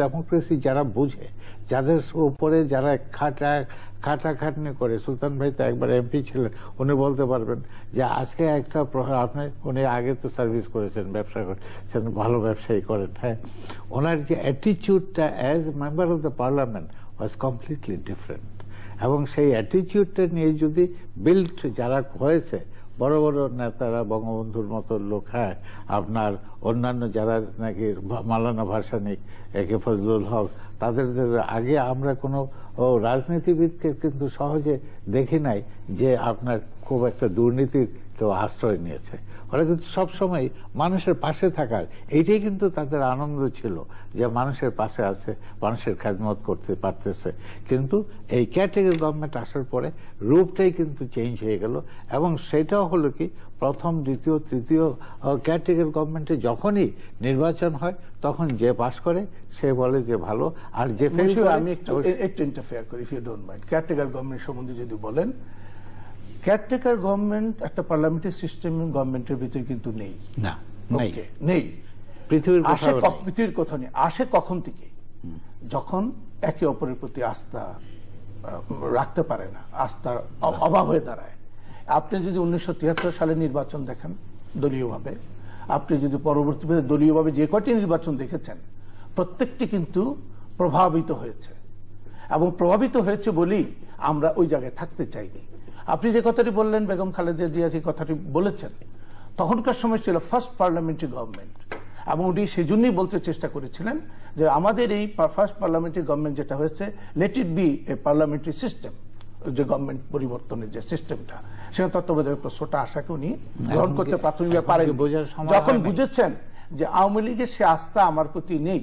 ডেমোক্রেসি যারা বুঝে, যাদের উপরে যারা খাটাখাটনি করে। সুলতান ভাই তো একবার এমপি ছিলেন, উনি বলতে পারবেন যে আজকে একটা আপনি, উনি আগে তো সার্ভিস করেছেন, ব্যবসা করেছেন, ভালো ব্যবসায়ী করেন। হ্যাঁ, ওনার যে অ্যাটিটিউডটা as member of the parliament was completely different. এবং সেই অ্যাটিটিউডটা নিয়ে যদি বিল্ড যারা হয়েছে, বড় বড় নেতারা, বঙ্গবন্ধুর মতো লোক, হ্যাঁ, আপনার অন্যান্য যারা নাকি মাওলানা ভাসানী, একে ফজলুল হক, তাদের আগে আমরা কোনো রাজনীতিবিদকে কিন্তু সহজে দেখি নাই যে আপনার খুব একটা দুর্নীতির কেউ আশ্রয় নিয়েছে। ওরা কিন্তু সবসময় মানুষের পাশে থাকার এইটাই কিন্তু তাদের আনন্দ ছিল, যে মানুষের পাশে আছে, মানুষের খেদমত করতে পারতেছে। কিন্তু এই কেয়ারটেকার গভর্নমেন্ট আসার পরে রূপটাই কিন্তু চেঞ্জ হয়ে গেল। এবং সেটাও হলো কি, প্রথম, দ্বিতীয়, তৃতীয় কেয়ারটেকার গভর্নমেন্টে যখনই নির্বাচন হয় তখন যে পাশ করে সে বলে যে ভালো, আর যে ফেল করে। আমি একটু ইন্টারফেয়ার করি, if you don't mind. Caretaker government সম্বন্ধে যদি বলেন, কেয়ারটেকার গভর্নমেন্ট একটা পার্লামেন্টারি সিস্টেম গভর্নমেন্টের ভিতরে কিন্তু নেই। না, নেই, পৃথিবীর কোথাও নেই। আসে কখন থেকে? যখন একে অপরের প্রতি আস্থা রাখতে পারে না, আস্থার অভাব হয়ে দাঁড়ায়। আপনি যদি 1973 সালে নির্বাচন দেখেন দলীয়ভাবে, আপনি যদি পরবর্তীতে দলীয়ভাবে যে কয়টি নির্বাচন দেখেছেন, প্রত্যেকটি কিন্তু প্রভাবিত হয়েছে। এবং প্রভাবিত হয়েছে বলেই আমরা ওই জায়গায় থাকতে চাইনি। আপনি যে কথাটি বললেন, বেগম খালেদা জিয়া যে কথাটি বলেছেন, তখনকার সময় ছিল ফার্স্ট পার্লামেন্টারি গভর্নমেন্ট। এবং উনি সেজন্যই বলতে চেষ্টা করেছিলেন যে আমাদের এই ফার্স্ট পার্লামেন্টারি গভর্নমেন্ট যেটা হয়েছে, let it B A parliamentary system. যে গভর্নমেন্ট পরিবর্তনের যে সিস্টেমটা, সেখানে তত্ত্বাবধায়ক প্রশ্নটা আশাকে উনি গ্রহণ করতে প্রাথমিকভাবে পারেন। যখন বুঝেছেন যে আওয়ামী লীগের সে আস্থা আমার প্রতি নেই,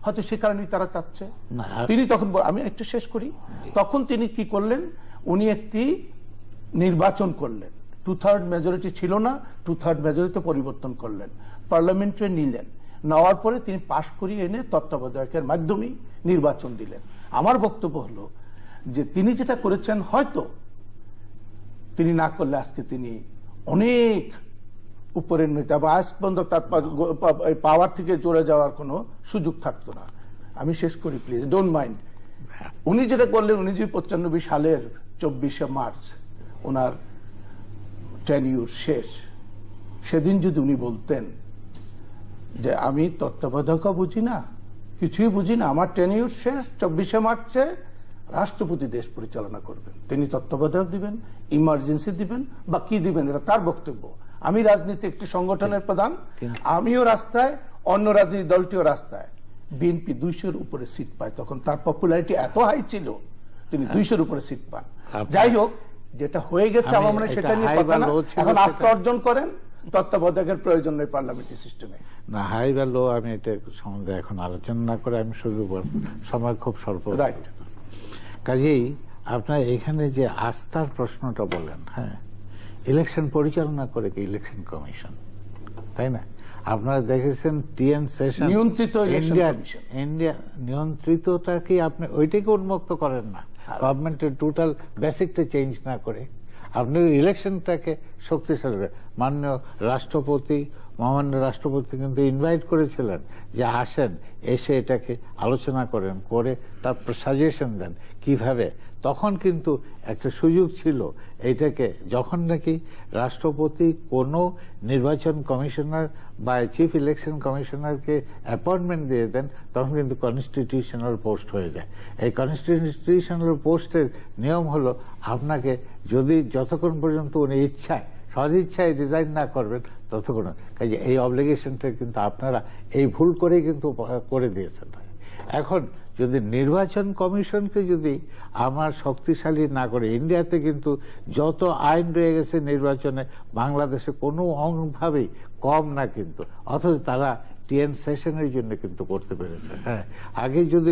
হয়তো সে কারণেই তারা চাচ্ছে, তিনি তখন, আমি একটু শেষ করি, তখন তিনি কি করলেন, উনি একটি নির্বাচন করলেন। 2/3 মেজরিটি ছিল না, 2/3 মেজরিটি পরিবর্তন করলেন, পার্লামেন্টে নিলেন। নেওয়ার পরে তিনি পাশ করিয়ে এনে তত্ত্বাবধায়কের মাধ্যমেই নির্বাচন দিলেন। আমার বক্তব্য হলো যে তিনি যেটা করেছেন, হয়তো তিনি না করলে আজকে তিনি অনেক উপরের নেতা বা আজ পর্যন্ত তার পাওয়ার থেকে চলে যাওয়ার কোনো সুযোগ থাকতো না। আমি শেষ করি, প্লিজ ডোন্ট মাইন্ড। উনি যেটা করলেন, 1995 সালের 24শে মার্চ ওনার টেনিউর শেষ, সেদিন যদি উনি বলতেন যে আমি তত্ত্বাবধায়কও বুঝি না, কিছুই বুঝি না, আমার টেনিউর শেষ, 24শে মার্চে রাষ্ট্রপতি দেশ পরিচালনা করবেন, তিনি তত্ত্বাবধায়ক দিবেন, ইমার্জেন্সি দিবেন বা কি দিবেন, এটা তার বক্তব্য। আমি রাজনীতি একটি সংগঠনের প্রধান, আমিও রাস্তায়, অন্য রাজনীতি দলটিও রাস্তায়। বিএনপি 200-র উপরে সিট পায়, তখন তার পপুলারিটি এত হাই ছিল, তিনি 200-র উপরে সিট পান। যাই হোক, যেটা হয়ে গেছে আমার মনে হয় সেটা নিয়ে কথা না, এখন আস্থা অর্জন করেন, তত্ত্বাবধায়কের প্রয়োজন নেই পার্লামেন্টারি সিস্টেমে। না, হাই বা লো আমি এটা সম্বন্ধে এখন আলোচনা না করে আমি শুধু সময় খুব স্বল্প। রাইট। কাজেই আপনার এখানে যে আস্থার প্রশ্নটা বলেন, হ্যাঁ, ইলেকশন পরিচালনা করে কি ইলেকশন কমিশন, তাই না? আপনারা দেখেছেন টিএন সেশন নিয়ন্ত্রিত ইন্ডিয়া নিয়ন্ত্রিতটা কি আপনি ওইটাকে উন্মুক্ত করেন না, গভর্নমেন্টের টোটাল বেসিকটা চেঞ্জ না করে আপনি ইলেকশনটাকে শক্তিশালী করে। মাননীয় রাষ্ট্রপতি, মহামান্য রাষ্ট্রপতি কিন্তু ইনভাইট করেছিলেন যে আসেন, এসে এটাকে আলোচনা করেন, করে তারপর সাজেশন দেন কিভাবে। তখন কিন্তু একটা সুযোগ ছিল এইটাকে, যখন নাকি রাষ্ট্রপতি কোনো নির্বাচন কমিশনার বা চিফ ইলেকশন কমিশনারকে অ্যাপয়েন্টমেন্ট দিয়ে দেন, তখন কিন্তু কনস্টিটিউশনাল পোস্ট হয়ে যায়। এই কনস্টিটিউশনাল পোস্টের নিয়ম হলো আপনাকে যদি যতক্ষণ পর্যন্ত উনি ইচ্ছায় সদিচ্ছায় রিজাইন না করবেন ততক্ষণ, কাজে এই অবলিগেশনটা কিন্তু আপনারা এই ভুল করেই কিন্তু করে দিয়েছেন। এখন যদি নির্বাচন কমিশনকে যদি আমার শক্তিশালী না করে, ইন্ডিয়াতে কিন্তু যত আইন রয়ে গেছে নির্বাচনে বাংলাদেশে কোনো ভাবেই কম না কিন্তু, অথচ তারা টিএন সেশনের জন্য কিন্তু করতে পেরেছে। হ্যাঁ, আগে যদি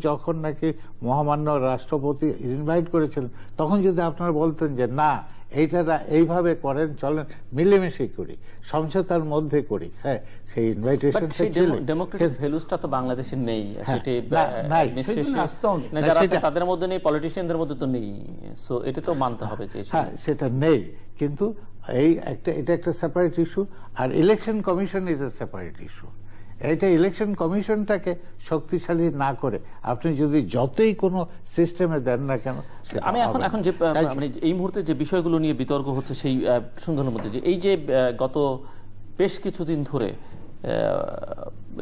যখন নাকি মহামান্য রাষ্ট্রপতি ইনভাইট করেছিলেন, তখন যদি আপনারা বলতেন যে না এইটা এইভাবে করেন, চলেন মিলেমিশে করি, সমঝোতার মধ্যে করি, হ্যাঁ, সেই ইনভাইটেশন ডেমোক্রেটিক ভ্যালুসটা তো বাংলাদেশে নেই, যারা আছে তাদের মধ্যে নেই, পলিটিশিয়ানদের মধ্যে তো নেই। সো এটা তো মানতে হবে যে হ্যাঁ সেটা নেই, কিন্তু এটা একটা সেপারেট ইস্যু। আর election commission is a separate issue. এটা ইলেকশন কমিশনটাকে শক্তিশালী না করে আপনি যদি যতই কোনো সিস্টেমে দেন না কেন, আমি এখন যে মানে এই মুহূর্তে যে বিষয়গুলো নিয়ে বিতর্ক হচ্ছে সেই প্রসঙ্গের মধ্যে যে এই যে গত বেশ কিছুদিন ধরে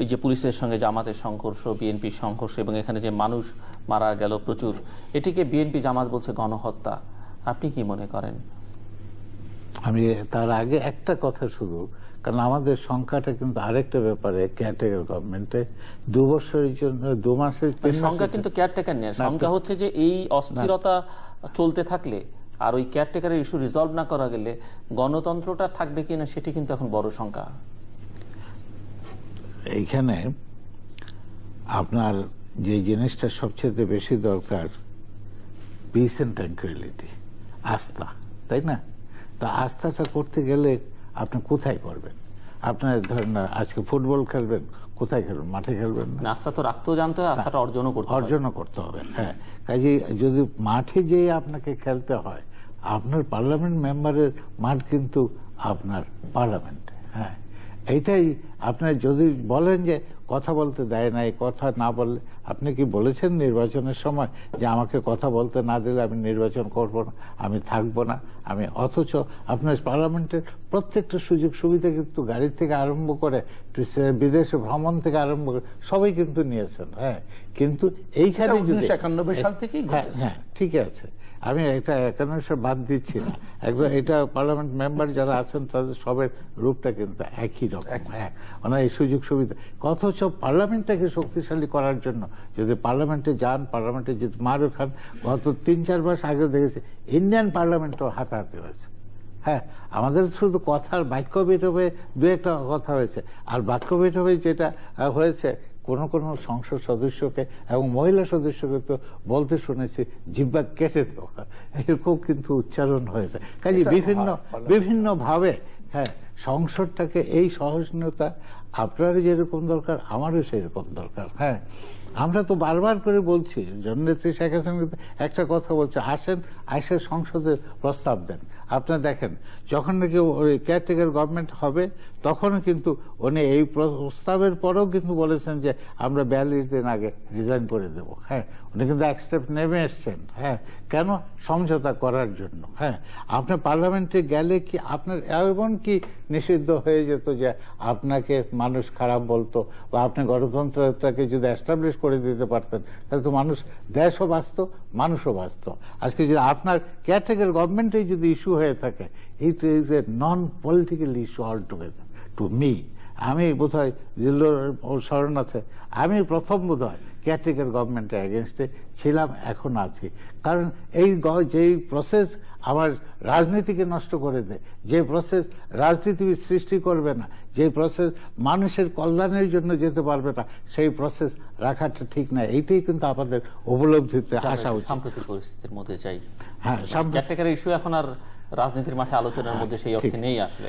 এই যে পুলিশের সঙ্গে জামাতের সংঘর্ষ, বিএনপির সংঘর্ষ, এবং এখানে যে মানুষ মারা গেল প্রচুর, এটিকে বিএনপি জামাত বলছে গণহত্যা। আপনি কি মনে করেন? আমি তার আগে একটা কথা শুধু, কারণ আমাদের সংখ্যাটা কিন্তু আরেকটা ব্যাপারে, কেয়ারটেকার গভর্নমেন্টে 2 বছরের জন্য 2 মাসের সংখ্যা কিন্তু কেয়ারটেকার নেই, সংখ্যা হচ্ছে যে এই অস্থিরতা চলতে থাকলে আর ওই কেয়ারটেকারের ইস্যু রিজলভ না করা গেলে গণতন্ত্রটা থাকবে কিনা সেটি কিন্তু এখন বড় সংখ্যা। এইখানে আপনার যে জিনিসটা সবচেয়ে বেশি দরকার, পিস এন্ড ট্র্যাঙ্কুইলিটি, আস্থা, তাই না? তা আস্থাটা করতে গেলে আপনি কোথায় করবেন? আপনার ধরেন আজকে ফুটবল খেলবেন, কোথায় খেলবেন? মাঠে খেলবেন না। আস্থা তো রাখতেও জানতে হয়, আস্থাটা অর্জনও করতে হবে। হ্যাঁ, কাজে যদি মাঠে যেয়ে আপনাকে খেলতে হয়, আপনার পার্লামেন্ট মেম্বারের মাঠ কিন্তু আপনার পার্লামেন্টে। হ্যাঁ, এইটাই আপনার যদি বলেন যে কথা বলতে দেয় না, এই কথা না বললে, আপনি কি বলেছেন নির্বাচনের সময় যে আমাকে কথা বলতে না দিলে আমি নির্বাচন করব না, আমি থাকবো না আমি? অথচ আপনার পার্লামেন্টের প্রত্যেকটা সুযোগ সুবিধা কিন্তু গাড়ি থেকে আরম্ভ করে বিদেশে ভ্রমণ থেকে আরম্ভ করে সবাই কিন্তু নিয়েছেন। হ্যাঁ, কিন্তু এইখানে 1991 সাল থেকেই হ্যাঁ ঠিক আছে, আমি এটা 91 সাল বাদ দিচ্ছি না, একবার এটা পার্লামেন্ট মেম্বার যারা আছেন তাদের সবের রূপটা কিন্তু একই রকম। হ্যাঁ, ওনার এই সুযোগ সুবিধা, অথচ পার্লামেন্টটাকে শক্তিশালী করার জন্য যদি পার্লামেন্টে যান, পার্লামেন্টে যদি মারও খান, গত 3-4 মাস আগে দেখেছি ইন্ডিয়ান পার্লামেন্টও হাতাহাতি হয়েছে। হ্যাঁ, আমাদের শুধু কথার বাক্য বের হবে, 2-একটা কথা হয়েছে, আর বাক্য বের হবে যেটা হয়েছে কোন কোন সংসদ সদস্যকে এবং মহিলা সদস্যকে তো বলতে শুনেছি জিহ্বা কেটে দেওয়া, এরকম কিন্তু উচ্চারণ হয়েছে। কাজে বিভিন্ন ভাবে হ্যাঁ সংসদটাকে এই সহনীয়তা আপনার যেরকম দরকার আমারও সেরকম দরকার। হ্যাঁ, আমরা তো বারবার করে বলছি, জননেত্রী শেখ হাসিনা একটা কথা বলছে, আসেন আইসে সংসদে প্রস্তাব দেন। আপনারা দেখেন যখন নাকি ওই কেয়ারটেকার গভর্নমেন্ট হবে তখনও কিন্তু উনি এই প্রস্তাবের পরেও কিন্তু বলেছেন যে আমরা 42 দিন আগে রিজাইন করে দেব। হ্যাঁ, উনি কিন্তু এক স্টেপ নেমে এসছেন। হ্যাঁ, কেন? সমঝোতা করার জন্য। হ্যাঁ, আপনার পার্লামেন্টে গেলে কি আপনার এমন কি নিষিদ্ধ হয়ে যেত যে আপনাকে মানুষ খারাপ বলতো, বা আপনি গণতন্ত্রটাকে যদি এস্টাবলিশ করে দিতে পারতেন তাহলে তো মানুষ, দেশও বাঁচত, মানুষও বাঁচত। আজকে যদি আপনার কেয়ারটেকার গভর্নমেন্টে যদি ইস্যু হয়ে থাকে, it is a non political issue all together to me. আমি বোধহয় জিল্লুর স্মরণ আছে, আমি প্রথম বোধহয় কেয়ারটেকার গভর্নমেন্টের এগেনস্টে ছিলাম, এখন আছি। কারণ যেই প্রসেস আমার রাজনীতিকে নষ্ট করে দেয়, যে প্রসেস রাজনীতিবিদ সৃষ্টি করবে না, যে প্রসেস মানুষের কল্যাণের জন্য যেতে পারবে না, সেই প্রসেস রাখাটা ঠিক না। এইটাই কিন্তু আমাদের উপলব্ধিতে আসা উচিত। সাম্প্রতিক পরিস্থিতির মধ্যে যাই, হ্যাঁ, কেয়ারটেকার ইস্যু এখন আর রাজনীতির মাঠে আলোচনার মধ্যে সেই অর্থে নেই আসলে।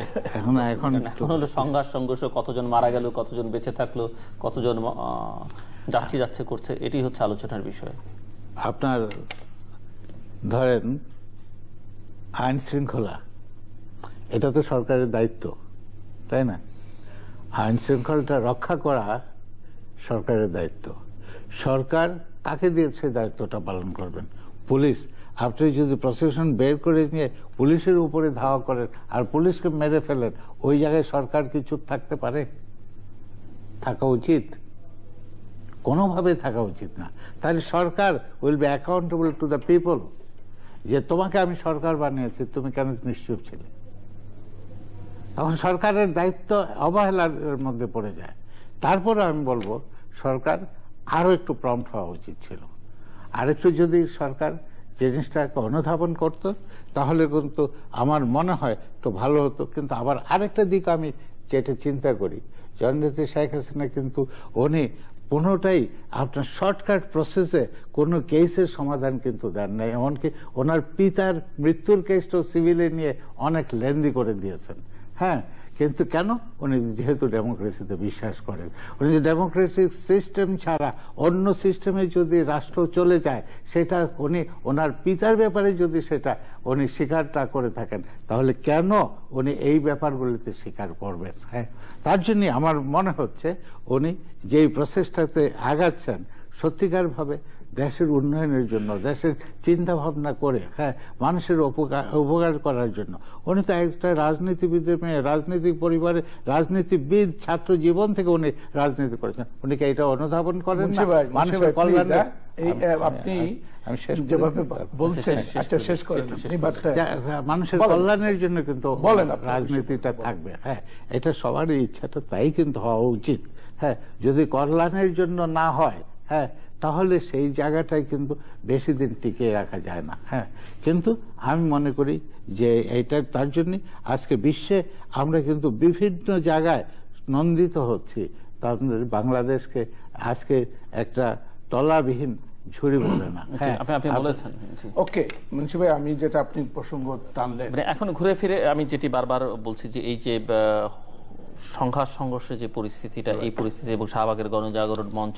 এখন হলো সংঘর্ষ, কতজন মারা গেল, কতজন বেঁচে থাকলো, কতজন যাচ্ছে করছে, এটি হচ্ছে আলোচনার বিষয়। আপনার ধরেন আইন শৃঙ্খলা, এটা তো সরকারের দায়িত্ব, তাই না? আইন শৃঙ্খলাটা রক্ষা করা সরকারের দায়িত্ব। সরকার কাকে দিয়েছে দায়িত্বটা পালন করবেন? পুলিশ। আপনি যদি প্রসিকিউশন বের করে নিয়ে পুলিশের উপরে ধাওয়া করেন আর পুলিশকে মেরে ফেলেন, ওই জায়গায় সরকার কি চুপ থাকতে পারে? থাকা উচিত? কোনোভাবে থাকা উচিত না। তাহলে সরকার will be accountable to the people, যে তোমাকে আমি সরকার বানিয়েছি, তুমি কেন নিশ্চুপ ছিলে? তখন সরকারের দায়িত্ব অবহেলার মধ্যে পড়ে যায়। তারপরে আমি বলবো সরকার আরো একটু প্রম্পট হওয়া উচিত ছিল। আরেকটু যদি সরকার জিনিসটাকে অনুধাবন করত, তাহলে কিন্তু আমার মনে হয় একটু ভালো হতো। কিন্তু আবার আরেকটা দিক আমি যেটা চিন্তা করি, জননেত্রী শেখ হাসিনা কিন্তু উনি কোনোটাই আপনার শর্টকাট প্রসেসে কোনো কেসের সমাধান কিন্তু দেন নাই। এমনকি ওনার পিতার মৃত্যুর কেসটাও সিভিলে নিয়ে অনেক লেন্দি করে দিয়েছেন। হ্যাঁ, কিন্তু কেন? উনি যেহেতু ডেমোক্রেসিতে বিশ্বাস করেন। উনি যে ডেমোক্রেটিক সিস্টেম ছাড়া অন্য সিস্টেমে যদি রাষ্ট্র চলে যায়, সেটা উনি ওনার পিতার ব্যাপারে যদি সেটা উনি স্বীকারটা করে থাকেন, তাহলে কেন উনি এই ব্যাপারগুলিতে স্বীকার করবেন? হ্যাঁ, তার জন্য আমার মনে হচ্ছে উনি যেই প্রসেসটাতে আগাচ্ছেন সত্যিকারভাবে দেশের উন্নয়নের জন্য, দেশের চিন্তা ভাবনা করে, হ্যাঁ, মানুষের উপকার করার জন্য। উনি তো একটা রাজনীতিবিদের মেয়ে, রাজনৈতিক পরিবারে রাজনীতিবিদ, ছাত্র জীবন থেকে উনি রাজনীতি করেছেন। উনি কি এটা অনুধাবন করেন না? মানুষের কল্যাণে আপনি যেভাবে বলছেন, আচ্ছা শেষ করেন। মানুষের কল্যাণের জন্য কিন্তু বলেন রাজনীতিটা থাকবে। হ্যাঁ, এটা সবারই ইচ্ছাটা তাই কিন্তু হওয়া উচিত। হ্যাঁ, যদি কল্যাণের জন্য না হয়, হ্যাঁ, তাহলে সেই জায়গাটাই কিন্তু বেশি দিন টিকিয়ে রাখা যায় না। হ্যাঁ, কিন্তু আমি মনে করি যে এইটা তার জন্য আজকে বিশ্বে আমরা কিন্তু বিভিন্ন জায়গায় নন্দিত হচ্ছি। তাদের বাংলাদেশকে আজকে একটা তলাবিহীন ঝুড়ি বলে না। আপনি বলেছেন। ওকে মুন্সি ভাই, আমি যেটা আপনি প্রসঙ্গ টানলেন, এখন ঘুরে ফিরে আমি যেটি বারবার বলছি যে এই যে সংঘাত সংঘর্ষের যে পরিস্থিতিটা, এই পরিস্থিতি এবং শাহবাগের গণজাগরণ মঞ্চ,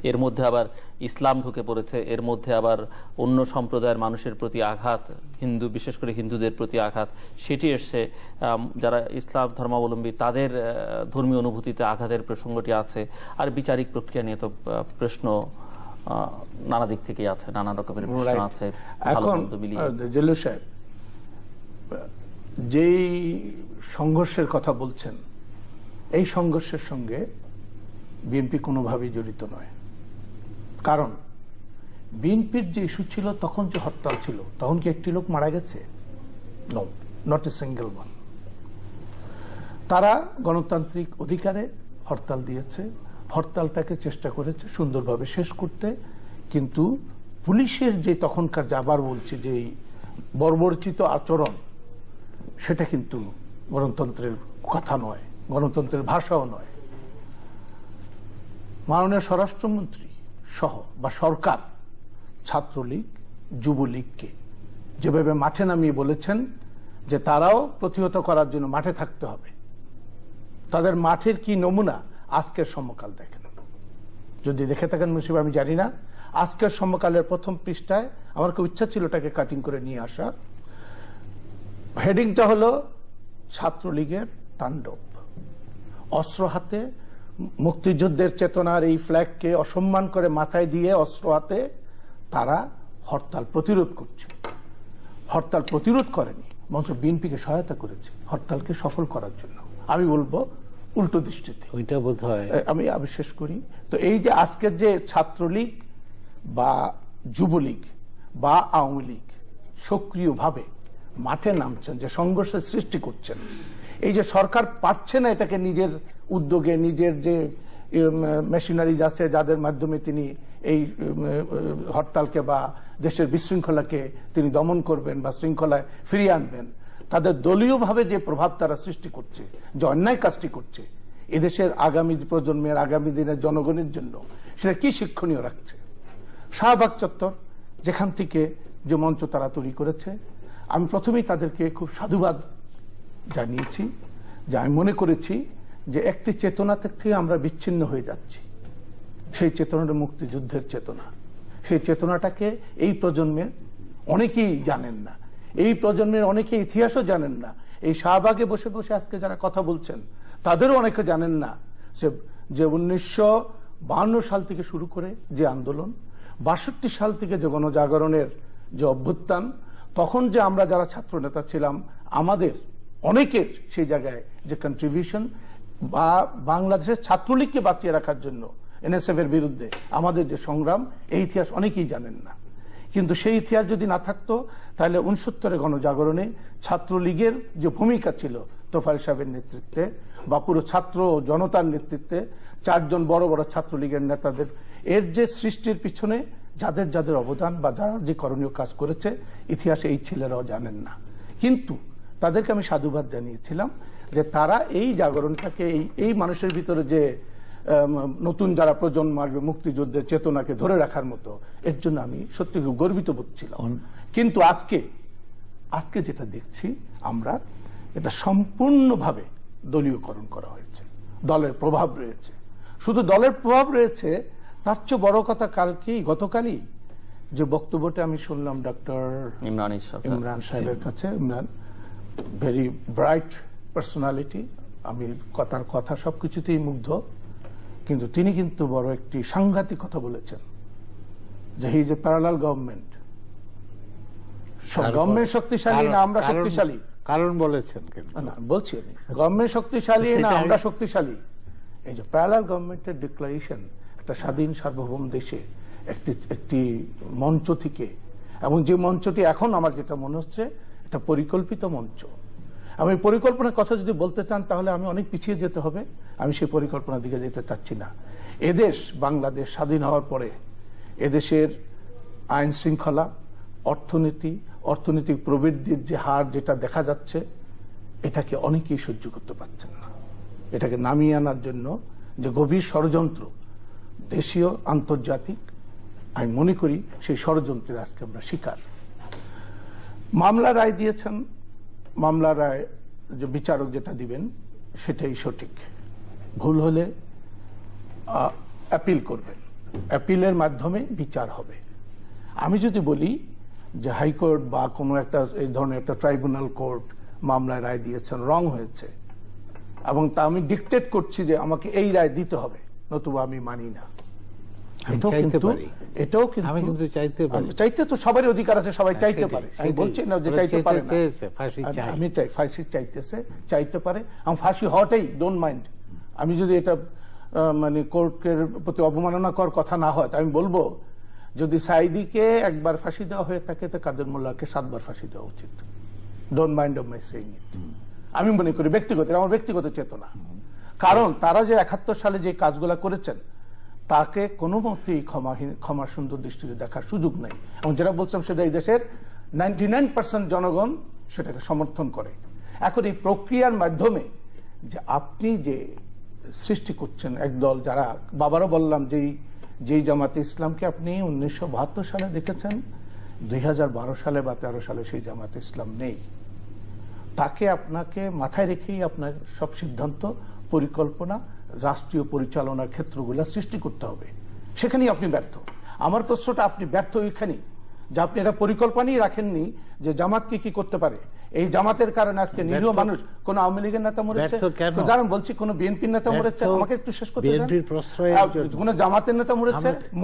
এর মধ্যে আবার ইসলাম ঢুকে পড়েছে, এর মধ্যে আবার অন্য সম্প্রদায়ের মানুষের প্রতি আঘাত, হিন্দু বিশেষ করে হিন্দুদের প্রতি আঘাত সেটি এসছে। যারা ইসলাম ধর্মাবলম্বী তাদের ধর্মীয় অনুভূতিতে আঘাতের প্রসঙ্গটি আছে। আর বিচারিক প্রক্রিয়া নিয়ে তো প্রশ্ন নানা দিক থেকেই আছে, নানা রকমের প্রশ্ন আছে। এখন জেলু সাহেব যেই সংঘর্ষের কথা বলছেন, এই সংঘর্ষের সঙ্গে বিএনপি কোনোভাবেই জড়িত নয়। কারণ বিএনপির যে ইস্যু ছিল, তখন যে হরতাল ছিল, তখন কি একটি লোক মারা গেছে? No, not a single one. তারা গণতান্ত্রিক অধিকারে হরতাল দিয়েছে, হরতালটাকে চেষ্টা করেছে সুন্দরভাবে শেষ করতে। কিন্তু পুলিশের যে তখনকার, আবার বলছি, যে বর্বরচিত আচরণ, সেটা কিন্তু গণতন্ত্রের কথা নয়, গণতন্ত্রের ভাষাও নয়। মাননীয় স্বরাষ্ট্রমন্ত্রী সহ বা সরকার ছাত্রলীগ, যুবলীগকে যেভাবে মাঠে নামিয়ে বলেছেন যে তারাও প্রতিহত করার জন্য মাঠে থাকতে হবে, তাদের মাঠের কি নমুনা আজকের সমকাল দেখেন। যদি দেখে থাকেন মুন্সিফ, আমি জানি না, আজকের সমকালের প্রথম পৃষ্ঠায় আমার খুব ইচ্ছা ছিল ওটাকে কাটিং করে নিয়ে আসা। হেডিংটা হলো ছাত্রলীগের তাণ্ডব। অস্ত্র হাতে মুক্তিযুদ্ধের চেতনার এই ফ্ল্যাগকে অসম্মান করে মাথায় দিয়ে অস্ত্র হাতে তারা হরতাল প্রতিরোধ করছে। হরতাল প্রতিরোধ করেনি, বরঞ্চ বিএনপিকে সহায়তা করেছে হরতালকে সফল করার জন্য। আমি বলবো উল্টো দৃষ্টিতে। ওইটা বোধ হয় আমি শেষ করি। তো এই যে আজকের যে ছাত্রলীগ বা যুবলীগ বা আওয়ামী লীগ সক্রিয়ভাবে মাঠে নামছেন, যে সংঘর্ষের সৃষ্টি করছেন, এই যে সরকার পারছে না এটাকে নিজের উদ্যোগে, নিজের যে মেশিনারিজ আছে যাদের মাধ্যমে তিনি এই হরতালকে বা দেশের বিশৃঙ্খলাকে তিনি দমন করবেন বা শৃঙ্খলায় ফিরিয়ে আনবেন, তাদের দলীয়ভাবে যে প্রভাব তারা সৃষ্টি করছে, যে অন্যায় কাজটি করছে, এদেশের আগামী প্রজন্মের, আগামী দিনের জনগণের জন্য সেটা কি শিক্ষণীয় রাখছে। শাহবাগ চত্বর যেখান থেকে যে মঞ্চ তারা তৈরি করেছে, আমি প্রথমেই তাদেরকে খুব সাধুবাদ জানিয়েছি, যে আমি মনে করেছি যে একটি চেতনা থেকে আমরা বিচ্ছিন্ন হয়ে যাচ্ছি। সেই চেতনাটা মুক্তিযুদ্ধের চেতনা। সেই চেতনাটাকে এই প্রজন্মের অনেকেই জানেন না, এই প্রজন্মের অনেকে ইতিহাসও জানেন না, এই শাহবাগে বসে বসে আজকে যারা কথা বলছেন তাদেরও অনেকে জানেন না যে 1952 সাল থেকে শুরু করে যে আন্দোলন, 62 সাল থেকে যে গণজাগরণের যে অভ্যুত্থান, তখন যে আমরা যারা ছাত্র নেতা ছিলাম আমাদের অনেকের সেই জায়গায় যে কন্ট্রিবিউশন, বা বাংলাদেশের ছাত্রলীগকে বাঁচিয়ে রাখার জন্য এনএসএফ এর বিরুদ্ধে আমাদের যে সংগ্রাম, এই ইতিহাস অনেকেই জানেন না। কিন্তু সেই ইতিহাস যদি না থাকতো তাহলে 69 গণজাগরণে ছাত্রলীগের যে ভূমিকা ছিল তোফায়েল সাহেবের নেতৃত্বে বা পুরো ছাত্র জনতার নেতৃত্বে 4 জন বড় বড় ছাত্রলীগের নেতাদের এর যে সৃষ্টির পিছনে যাদের যাদের অবদান বা যারা যে করণীয় কাজ করেছে ইতিহাসে এই ছেলেরাও জানেন না। কিন্তু তাদেরকে আমি সাধুবাদ জানিয়েছিলাম যে তারা এই জাগরণটাকে এই মানুষের ভিতরে যে নতুন যারা প্রজন্ম আসবে মুক্তিযুদ্ধের চেতনাকে ধরে রাখার মতো, এর জন্য আমি সত্যি খুব গর্বিত বোধ ছিলাম। কিন্তু আজকে যেটা দেখছি আমরা, এটা সম্পূর্ণভাবে দলীয়করণ করা হয়েছে, দলের প্রভাব রয়েছে। শুধু দলের প্রভাব রয়েছে তার চেয়ে বড় কথা গতকালই যে বক্তব্যটা আমি শুনলাম ডক্টর ইমরান সাহেবের কাছে, ইমরান ভেরি ব্রাইট পার্সোনালিটি, আমি তার কথা সবকিছুতেই মুগ্ধ, কিন্তু তিনি কিন্তু বড় একটি সাংঘাতিক কথা বলেছেন যে he is a parallel government. Government শক্তিশালী না আমরা শক্তিশালী, কারণ বলেছেন না বলছি আমি, গভর্নমেন্ট শক্তিশালী না আমরা শক্তিশালী। এই যে প্যারালাল গভর্নমেন্টের ডিক্লারেশন একটা স্বাধীন সার্বভৌম দেশে একটি মঞ্চ থেকে, এবং যে মঞ্চটি এখন আমার যেটা মনে হচ্ছে একটা পরিকল্পিত মঞ্চ। আমি পরিকল্পনার কথা যদি বলতে চান তাহলে আমি অনেক পিছিয়ে যেতে হবে, আমি সেই পরিকল্পনার দিকে যেতে চাচ্ছি না। এদেশ বাংলাদেশ স্বাধীন হওয়ার পরে এদেশের আইন শৃঙ্খলা, অর্থনৈতিক প্রবৃদ্ধির যে হার যেটা দেখা যাচ্ছে, এটাকে অনেকেই সহ্য করতে পারছেন না। এটাকে নামিয়ে আনার জন্য যে গভীর ষড়যন্ত্র দেশীয় আন্তর্জাতিক, আমি মনে করি সেই ষড়যন্ত্রের আজকে আমরা শিকার। মামলা রায় দিয়েছেন, মামলা রায় যে বিচারক যেটা দিবেন সেটাই সঠিক, ভুল হলে অ্যাপিল করবেন, অ্যাপিলের মাধ্যমে বিচার হবে। আমি যদি বলি যে হাইকোর্ট বা কোনো একটা এই ধরনের একটা ট্রাইব্যুনাল কোর্ট মামলায় রায় দিয়েছেন, রং হয়েছে, এবং তা আমি ডিকটেট করছি যে আমাকে এই রায় দিতে হবে, নতুবা আমি মানি না। এটাও কিন্তু চাইতে তো সবারই অধিকার আছে, সবাই চাইতে পারে, আমি বলছি না যে চাইতে পারে না, আমি চাই ফাঁসি চাইতে পারে, এবং ফাঁসি হওয়াটাই ডোন্ট মাইন্ড। আমি যদি এটা মানে কোর্টের প্রতি অবমাননাকর কথা না হয়, আমি বলবো যদি সাইদিকে একবার ফাঁসি দেওয়া হয়ে থাকে তো কাদের মোল্লাকে 7 বার ফাঁসি দেওয়া উচিত। Don't mind of my saying ইট, আমি মনে করি আমার ব্যক্তিগত চেতনা। কারণ তারা যে 71 সালে যে কাজগুলো করেছেন তাকে কোনো মতেই ক্ষমা সুন্দর দৃষ্টিতে দেখার সুযোগ নেই, এবং যেটা বলছিলাম সেটা এই দেশের 99% জনগণ সেটাকে সমর্থন করে। এখন এই প্রক্রিয়ার মাধ্যমে যে আপনি যে সৃষ্টি করছেন একদল, যারা বাবারও বললাম যেই জামাতে ইসলামকে আপনি 1972 সালে দেখেছেন, 2012 সালে বা 13 সালে সেই জামাতে ইসলাম নেই, তাকে আপনাকে মাথায় রেখেই আপনার সব সিদ্ধান্ত, পরিকল্পনা, রাষ্ট্রীয় পরিচালনার ক্ষেত্রগুলো সৃষ্টি করতে হবে। সেখানেই আপনি ব্যর্থ। আমার প্রশ্নটা, আপনি ব্যর্থ ওইখানেই যে আপনি এটা পরিকল্পনাই রাখেননি যে জামাত কি করতে পারে। এই জামাতের কারণে আজকে নিরীহ মানুষ, কোন আওয়ামী লীগের নেতা মরেছে, কারণ বলছি কোন বিএনপির নেতা মরেছে, আমাকে একটু শেষ করতে দেন, কোন জামাতের নেতা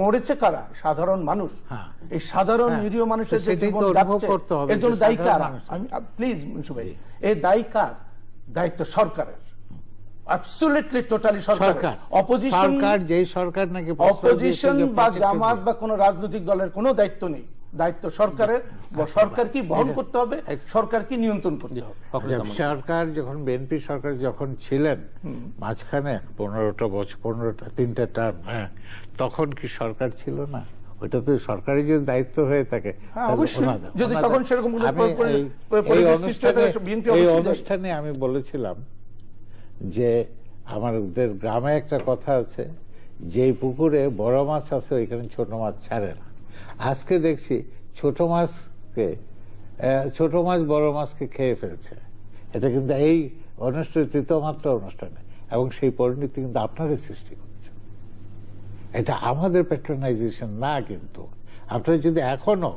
মরেছে কারা? সাধারণ মানুষ। এই সাধারণ নিরীহ মানুষের যে জীবন যাচ্ছে, এর জন্য দায়ী কারা? আমি প্লিজ মুন্সি ভাই, এই দায়ী কার? দায়িত্ব সরকারের, অ্যাবসলিউটলি টোটালি সরকার। অপোজিশন বা জামাত বা কোন রাজনৈতিক দলের কোনো দায়িত্ব নেই, দায়িত্ব সরকারের। সরকার কি বহন করতে হবে, সরকার কি নিয়ন্ত্রণ করতে হবে। সরকার যখন বিএনপি সরকার যখন ছিলেন মাঝখানে 15টা বছর, 3টা টার্ম, তখন কি সরকার ছিল না? ওইটা তো সরকারের যদি দায়িত্ব হয়ে থাকে, যদি তখন সেরকম এই অনুষ্ঠানে আমি বলেছিলাম যে আমাদের গ্রামে একটা কথা আছে, যে পুকুরে বড় মাছ আছে ওইখানে ছোট মাছ ছাড়ে না। আজকে দেখছি ছোট মাছ বড় মাছকে খেয়ে ফেলছে। এটা কিন্তু এই অনুষ্ঠানে, তৃতীয় মাত্রা অনুষ্ঠানে, এবং সেই পরিণতি কিন্তু আপনারাই সৃষ্টি করেছেন। এটা আমাদের প্যাট্রোনাইজেশন না, কিন্তু আপনারা যদি এখনো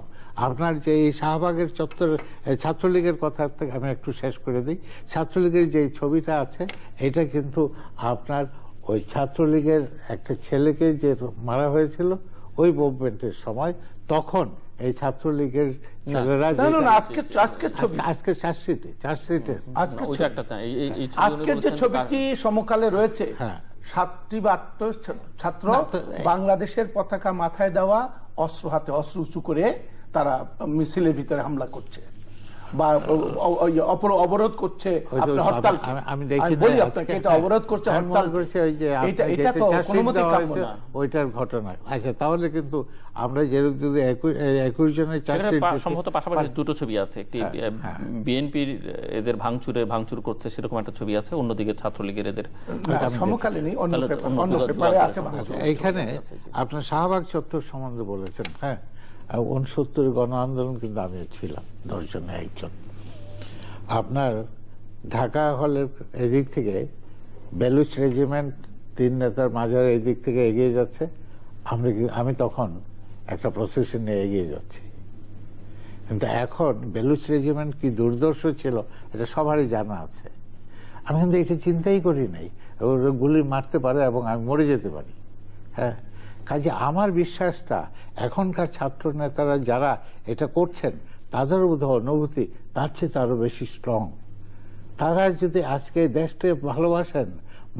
আপনার যে এই শাহবাগের চত্বর ছাত্রলীগের কথা থেকে আমি একটু শেষ করে দিই। ছাত্রলীগের যে ছবিটা আছে এটা কিন্তু আপনার ওই ছাত্রলীগের একটা ছেলেকে যে মারা হয়েছিল ওই মুভমেন্টের সময়, তখন এই ছাত্রলীগের ছেলেরা আজকে চার্জশিটে আজকের যে ছবিটি সমকালে রয়েছে, 7টি বা 8টি ছাত্র বাংলাদেশের পতাকা মাথায় দেওয়া, অস্ত্র হাতে, অস্ত্র উঁচু করে তারা মিছিলের ভিতরে হামলা করছে বা অবরোধ করছে, হরতাল। আমি দেখি আপনাকে এটা অবরোধ করছে, হরতাল করছে, এটা তো কোনো মতে কাম্য না ওইটার ঘটনা। আচ্ছা, তাহলে কিন্তু আমরা যেরকম যদি 21 জনের চার্জশিট, সম্ভবত পাশাপাশি দুটো ছবি আছে, একটি বিএনপির এদের ভাঙচুর করছে সেরকম একটা ছবি আছে, অন্যদিকে ছাত্রলীগের এদের সমকালীনই অন্য পেপারে আছে। এইখানে আপনার শাহবাগ চত্বর সম্বন্ধে বলেছেন, হ্যাঁ 69 গণ আন্দোলন কিন্তু আমিও ছিলাম 10 জনে একজন। আপনার ঢাকা হলের এদিক থেকে বেলুচ রেজিমেন্ট 3 নেতার মাঝার এই দিক থেকে এগিয়ে যাচ্ছে, আমি তখন একটা প্রসেশন নিয়ে এগিয়ে যাচ্ছি। কিন্তু এখন বেলুচ রেজিমেন্ট কি দুর্দর্শ ছিল এটা সবারই জানা আছে। আমি কিন্তু এটা চিন্তাই করি নাই, গুলি মারতে পারে এবং আমি মরে যেতে পারি। হ্যাঁ, কাজে আমার বিশ্বাসটা এখনকার ছাত্র নেতারা যারা এটা করছেন তাদের বোধহয় অনুভূতি তার চেয়ে আরো বেশি স্ট্রং। তারা যদি আজকে দেশকে ভালোবাসেন,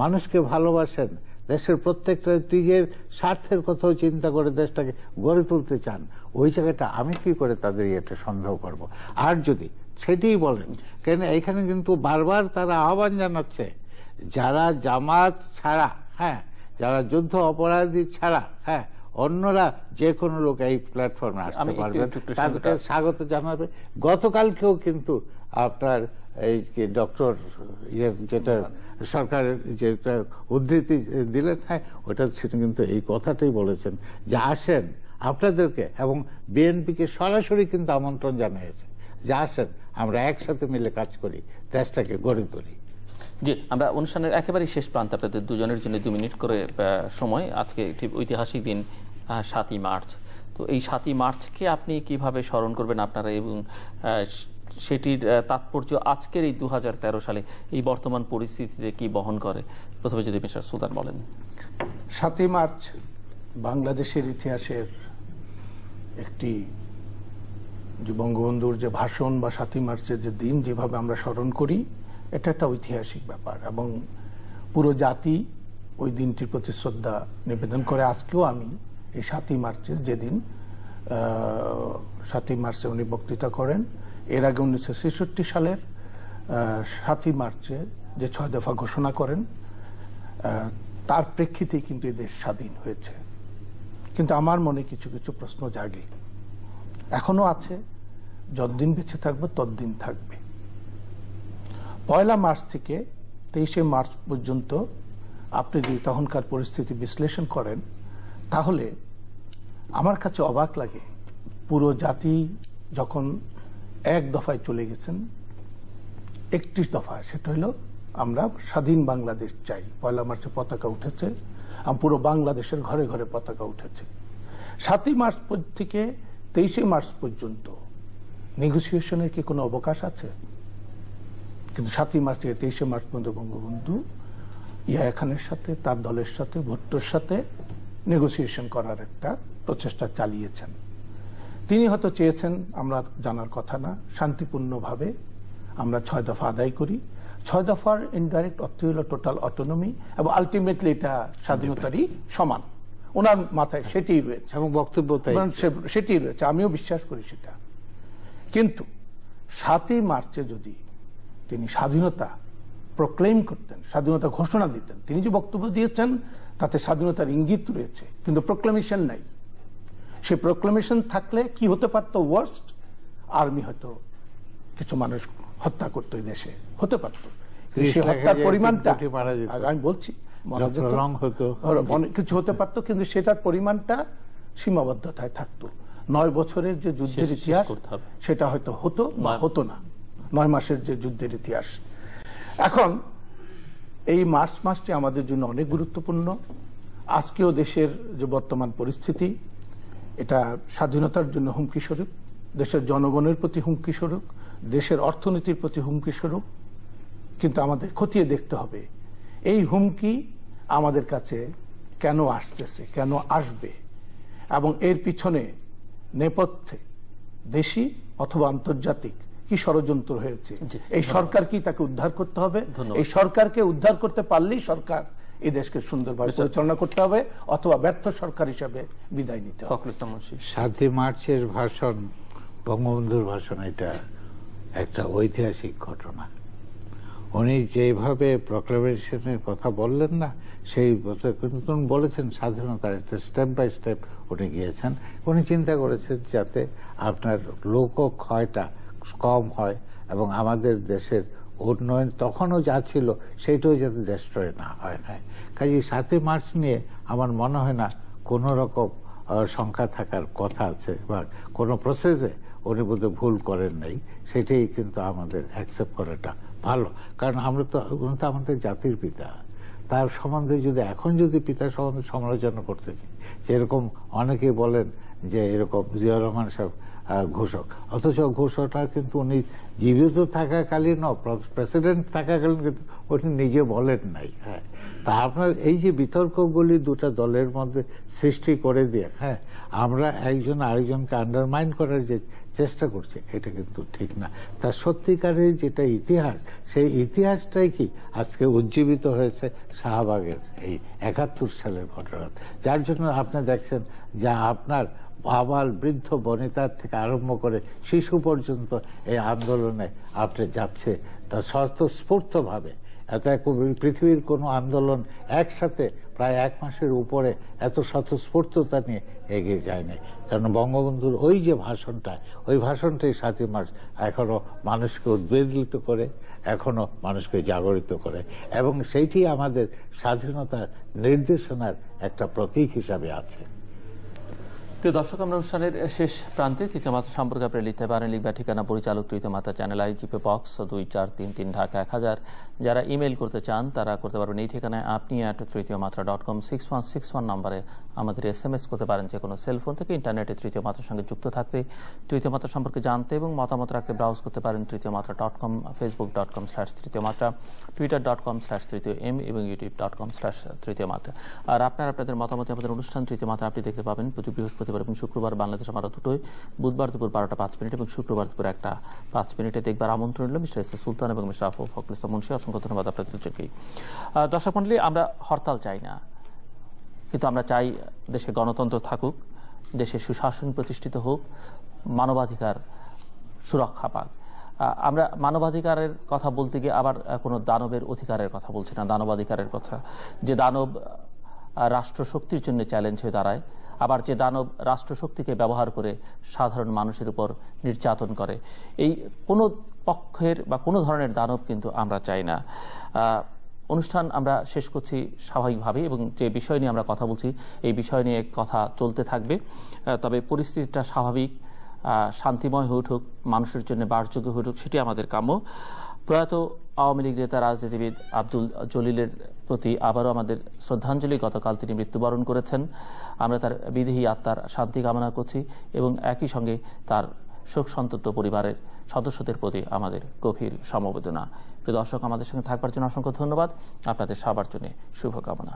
মানুষকে ভালোবাসেন, দেশের প্রত্যেকটা নিজের স্বার্থের কথাও চিন্তা করে দেশটাকে গড়ে তুলতে চান, ওই জায়গাটা আমি কি করে তাদের এটা সন্দেহ করব? আর যদি সেটাই বলেন, কেন এখানে কিন্তু বারবার তারা আহ্বান জানাচ্ছে যারা জামাত ছাড়া, হ্যাঁ যারা যুদ্ধ অপরাধী ছাড়া, হ্যাঁ অন্যরা যে কোনো লোক এই প্ল্যাটফর্মে আসতে পারবেন, তাদেরকে স্বাগত জানাবে। গতকালকেও কিন্তু আপনার এই ডক্টর যেটা সরকারের যেটা উদ্ধৃতি দিলেন, হ্যাঁ ওটা সেটা কিন্তু এই কথাটাই বলেছেন যে আসেন আপনাদেরকে, এবং বিএনপিকে সরাসরি কিন্তু আমন্ত্রণ জানিয়েছে যে আসেন আমরা একসাথে মিলে কাজ করি, দেশটাকে গড়ে তুলি। জি, আমরা অনুষ্ঠানের একেবারে শেষ প্রান্তে আপনাদের দুজনের জন্য 2 মিনিট করে সময়। আজকে একটি ঐতিহাসিক দিন, 7ই মার্চ। তো এই 7ই মার্চকে আপনি কিভাবে স্মরণ করবেন আপনারা, এবং সেটির তাৎপর্য আজকের এই 2013 সালে এই বর্তমান পরিস্থিতিতে কি বহন করে? প্রথমে যদি মিস্টার সুলতান বলেন। 7ই মার্চ বাংলাদেশের ইতিহাসের একটি, যে বঙ্গবন্ধুর যে ভাষণ বা 7ই মার্চের যে দিন যেভাবে আমরা স্মরণ করি, এটা একটা ঐতিহাসিক ব্যাপার এবং পুরো জাতি ওই দিনটির প্রতি শ্রদ্ধা নিবেদন করে। আজকেও আমি এই 7ই মার্চের যেদিন 7ই মার্চে উনি বক্তৃতা করেন, এর আগে 1966 সালের 7ই মার্চে যে 6 দফা ঘোষণা করেন, তার প্রেক্ষিতে কিন্তু এই দেশ স্বাধীন হয়েছে। কিন্তু আমার মনে কিছু কিছু প্রশ্ন জাগে, এখনো আছে, যতদিন বেঁচে থাকবো ততদিন থাকবে। 1 মার্চ থেকে 23 মার্চ পর্যন্ত আপনি যদি তখনকার পরিস্থিতি বিশ্লেষণ করেন, তাহলে আমার কাছে অবাক লাগে, পুরো জাতি যখন এক দফায় চলে গেছেন, 31 দফায়, সেটা হলো আমরা স্বাধীন বাংলাদেশ চাই। 1 মার্চে পতাকা উঠেছে, পুরো বাংলাদেশের ঘরে ঘরে পতাকা উঠেছে। 7ই মার্চ থেকে 23 মার্চ পর্যন্ত নেগোসিয়েশনের কি কোনো অবকাশ আছে? কিন্তু 7ই মার্চ থেকে 23 মার্চ পর্যন্ত বঙ্গবন্ধু ইয়াহিয়া খানের সাথে, তার দলের সাথে, ভুট্টোর সাথে নেগোসিয়েশন করার একটা প্রচেষ্টা চালিয়েছেন। তিনি হয়তো চেয়েছেন, আমরা জানার কথা না, শান্তিপূর্ণভাবে আমরা 6 দফা আদায় করি। 6 দফার ইনডাইরেক্ট অর্থ হলো টোটাল অটোনমি, এবং আলটিমেটলি এটা স্বাধীনতারই সমান। ওনার মাথায় সেটিই রয়েছে এবং বক্তব্য সেটিই রয়েছে, আমিও বিশ্বাস করি সেটা। কিন্তু 7ই মার্চে যদি তিনি স্বাধীনতা প্রক্লেম করতেন, স্বাধীনতা ঘোষণা দিতেন, তিনি যে বক্তব্য দিয়েছেন তাতে স্বাধীনতার ইঙ্গিত রয়েছে, কিন্তু প্রক্লেমেশন নাই। সেই প্রক্লেমেশন থাকলে কি হতে পারত? ওয়ার্স্ট, আর্মি হয়তো কিছু মানুষ হত্যা করতো এই দেশে, হতে পারত। সেই হত্যার পরিমাণটা, আমি বলছি কিছু হতে পারত, কিন্তু সেটার পরিমাণটা সীমাবদ্ধতায় থাকতো। 9 বছরের যে যুদ্ধের ইতিহাস, সেটা হয়তো হতো বা হতো না। 9 মাসের যে যুদ্ধের ইতিহাস। এখন এই মার্চ মাসটি আমাদের জন্য অনেক গুরুত্বপূর্ণ। আজকেও দেশের যে বর্তমান পরিস্থিতি, এটা স্বাধীনতার জন্য হুমকি স্বরূপ। দেশের জনগণের প্রতি হুমকি স্বরূপ, দেশের অর্থনীতির প্রতি হুমকি স্বরূপ। কিন্তু আমাদের খতিয়ে দেখতে হবে এই হুমকি আমাদের কাছে কেন আসতেছে, কেন আসবে, এবং এর পিছনে নেপথ্যে দেশি অথবা আন্তর্জাতিক কি ষড়যন্ত্র হয়েছে। এই সরকার কি তাকে উদ্ধার করতে হবে। এই সরকারকে উদ্ধার করতে পারলেই সরকার এই দেশকে সুন্দরভাবে পরিচালনা করতে হবে, অথবা ব্যর্থ সরকার হিসেবে বিদায় নিতে হবে। 7ই মার্চের ভাষণ, বঙ্গবন্ধুর ভাষণ, এটা একটা ঐতিহাসিক ঘটনা। উনি যেভাবে প্রক্লেমেশনের কথা বললেন না, সেই কিন্তু বলেছেন স্বাধীনতার একটা স্টেপ বাই স্টেপ উনি গিয়েছেন। উনি চিন্তা করেছেন যাতে আপনার লোক ক্ষয়টা কম হয় এবং আমাদের দেশের উন্নয়ন তখনও যা ছিল সেইটাও যাতে ডেস্ট্রয় না হয়। কাজে 7ই মার্চ নিয়ে আমার মনে হয় না কোনো রকম শঙ্কা থাকার কথা আছে, বা কোনো প্রসেসে উনি বোধহয় ভুল করেন নাই। সেটাই কিন্তু আমাদের অ্যাকসেপ্ট করাটা ভালো, কারণ আমরা তো উনি তো আমাদের জাতির পিতা। তার সম্বন্ধে যদি এখন যদি পিতা সম্বন্ধে সমালোচনা করতে চাই, যেরকম অনেকে বলেন যে এরকম জিয়াউর রহমান সাহেব ঘোষক, অথচ ঘোষকটা কিন্তু উনি জীবিত থাকাকালীন, প্রেসিডেন্ট থাকাকালীন কিন্তু উনি নিজে বলেন নাই। তা আপনার এই যে বিতর্কগুলি দুটা দলের মধ্যে সৃষ্টি করে দিয়ে আমরা একজন আরেকজনকে আন্ডারমাইন করার যে চেষ্টা করছে, এটা কিন্তু ঠিক না। তার সত্যিকারের যেটা ইতিহাস, সেই ইতিহাসটাই কি আজকে উজ্জীবিত হয়েছে শাহবাগের এই 71 সালের ঘটনা, যার জন্য আপনি দেখছেন যা আপনার আবাল বৃদ্ধ বনিতার থেকে আরম্ভ করে শিশু পর্যন্ত এই আন্দোলনে আপনি যাচ্ছে, তা স্বতঃস্ফূর্তভাবে। এত পৃথিবীর কোনো আন্দোলন একসাথে প্রায় 1 মাসের উপরে এত স্বতঃস্ফূর্ততা নিয়ে এগিয়ে যায়নি। কারণ বঙ্গবন্ধুর ওই যে ভাষণটা, ওই ভাষণটাই 7ই মার্চ এখনো মানুষকে উদ্বেলিত করে, এখনো মানুষকে জাগরিত করে, এবং সেইটি আমাদের স্বাধীনতার নির্দেশনার একটা প্রতীক হিসাবে আছে। প্রিয় দর্শক, আমরা অনুষ্ঠানের শেষ প্রান্তে। তৃতীয় মাত্রা সম্পর্কে আপনি লিখতে পারেন, লিখবা ঠিকানা পরিচালক তৃতীয় মাত্রা, channel I, GPay box 2433 Dhaka 1000। যারা ইমেল করতে চান তারা করতে পারবেন এই ঠিকানায় apni@tritiyomatরা.com। 6161 নম্বরে আমাদের SMS করতে পারেন যে কোনো সেলফোন থেকে। ইন্টারনেটে তৃতীয় মাত্রার সঙ্গে যুক্ত থাকতে, তৃতীয় মাত্রা সম্পর্কে জানতে এবং মতামত রাখতে ব্রাউজ করতে পারেন tritiyomatra.com, facebook.com/তৃতীয়-মাত্রা, twitter.com/তৃতীয়-m এবং youtube.com/তৃতীয়-মাত্রা। আর আপনাদের মতামতে আমাদের অনুষ্ঠান তৃতীয় মাত্রা আপনি দেখতে পাবেন প্রতি বৃহস্পতিবার এবং শুক্রবার বাংলাদেশ আমার 2টোয়, বুধবার দুপুর 12টা 5 মিনিট এবং শুক্রবার দুপুর 1টা 5 মিনিটে। দেখবার আমন্ত্রণ রইল মিস্টার এস সুলতান এবং মিস্টার আফু ফখরুল ইসলাম মুন্সী। অসংখ্য ধন্যবাদ আপনাদের দুজনকেই। দর্শক মণ্ডলী, আমরা হরতাল চাই না, কিন্তু আমরা চাই দেশে গণতন্ত্র থাকুক, দেশে সুশাসন প্রতিষ্ঠিত হোক, মানবাধিকার সুরক্ষা পাক। আমরা মানবাধিকারের কথা বলতে গিয়ে আবার কোনো দানবের অধিকারের কথা বলছি না, দানবাধিকারের কথা। যে দানব রাষ্ট্রশক্তির জন্য চ্যালেঞ্জ হয়ে দাঁড়ায়, আবার যে দানব রাষ্ট্রশক্তিকে ব্যবহার করে সাধারণ মানুষের উপর নির্যাতন করে, এই কোনো পক্ষের বা কোনো ধরনের দানব কিন্তু আমরা চাই না। অনুষ্ঠান আমরা শেষ করছি স্বাভাবিকভাবে, এবং যে বিষয় নিয়ে আমরা কথা বলছি এই বিষয় নিয়ে কথা চলতে থাকবে। তবে পরিস্থিতিটা স্বাভাবিক, শান্তিময় হয়ে উঠুক, মানুষের জন্য বাসযোগ্য হয়ে উঠুক, সেটি আমাদের কাম্য। প্রয়াত আওয়ামী লীগ নেতা রাজনীতিবিদ আব্দুল জলিলের প্রতি আবারও আমাদের শ্রদ্ধাঞ্জলি। গতকাল তিনি মৃত্যুবরণ করেছেন। আমরা তার বিদেহী আত্মার শান্তি কামনা করছি এবং একই সঙ্গে তার শোক সন্তপ্ত পরিবারের সদস্যদের প্রতি আমাদের গভীর সমবেদনা। প্রিয় দর্শক, আমাদের সঙ্গে থাকবার জন্য অসংখ্য ধন্যবাদ। আপনাদের সবার জন্য শুভকামনা।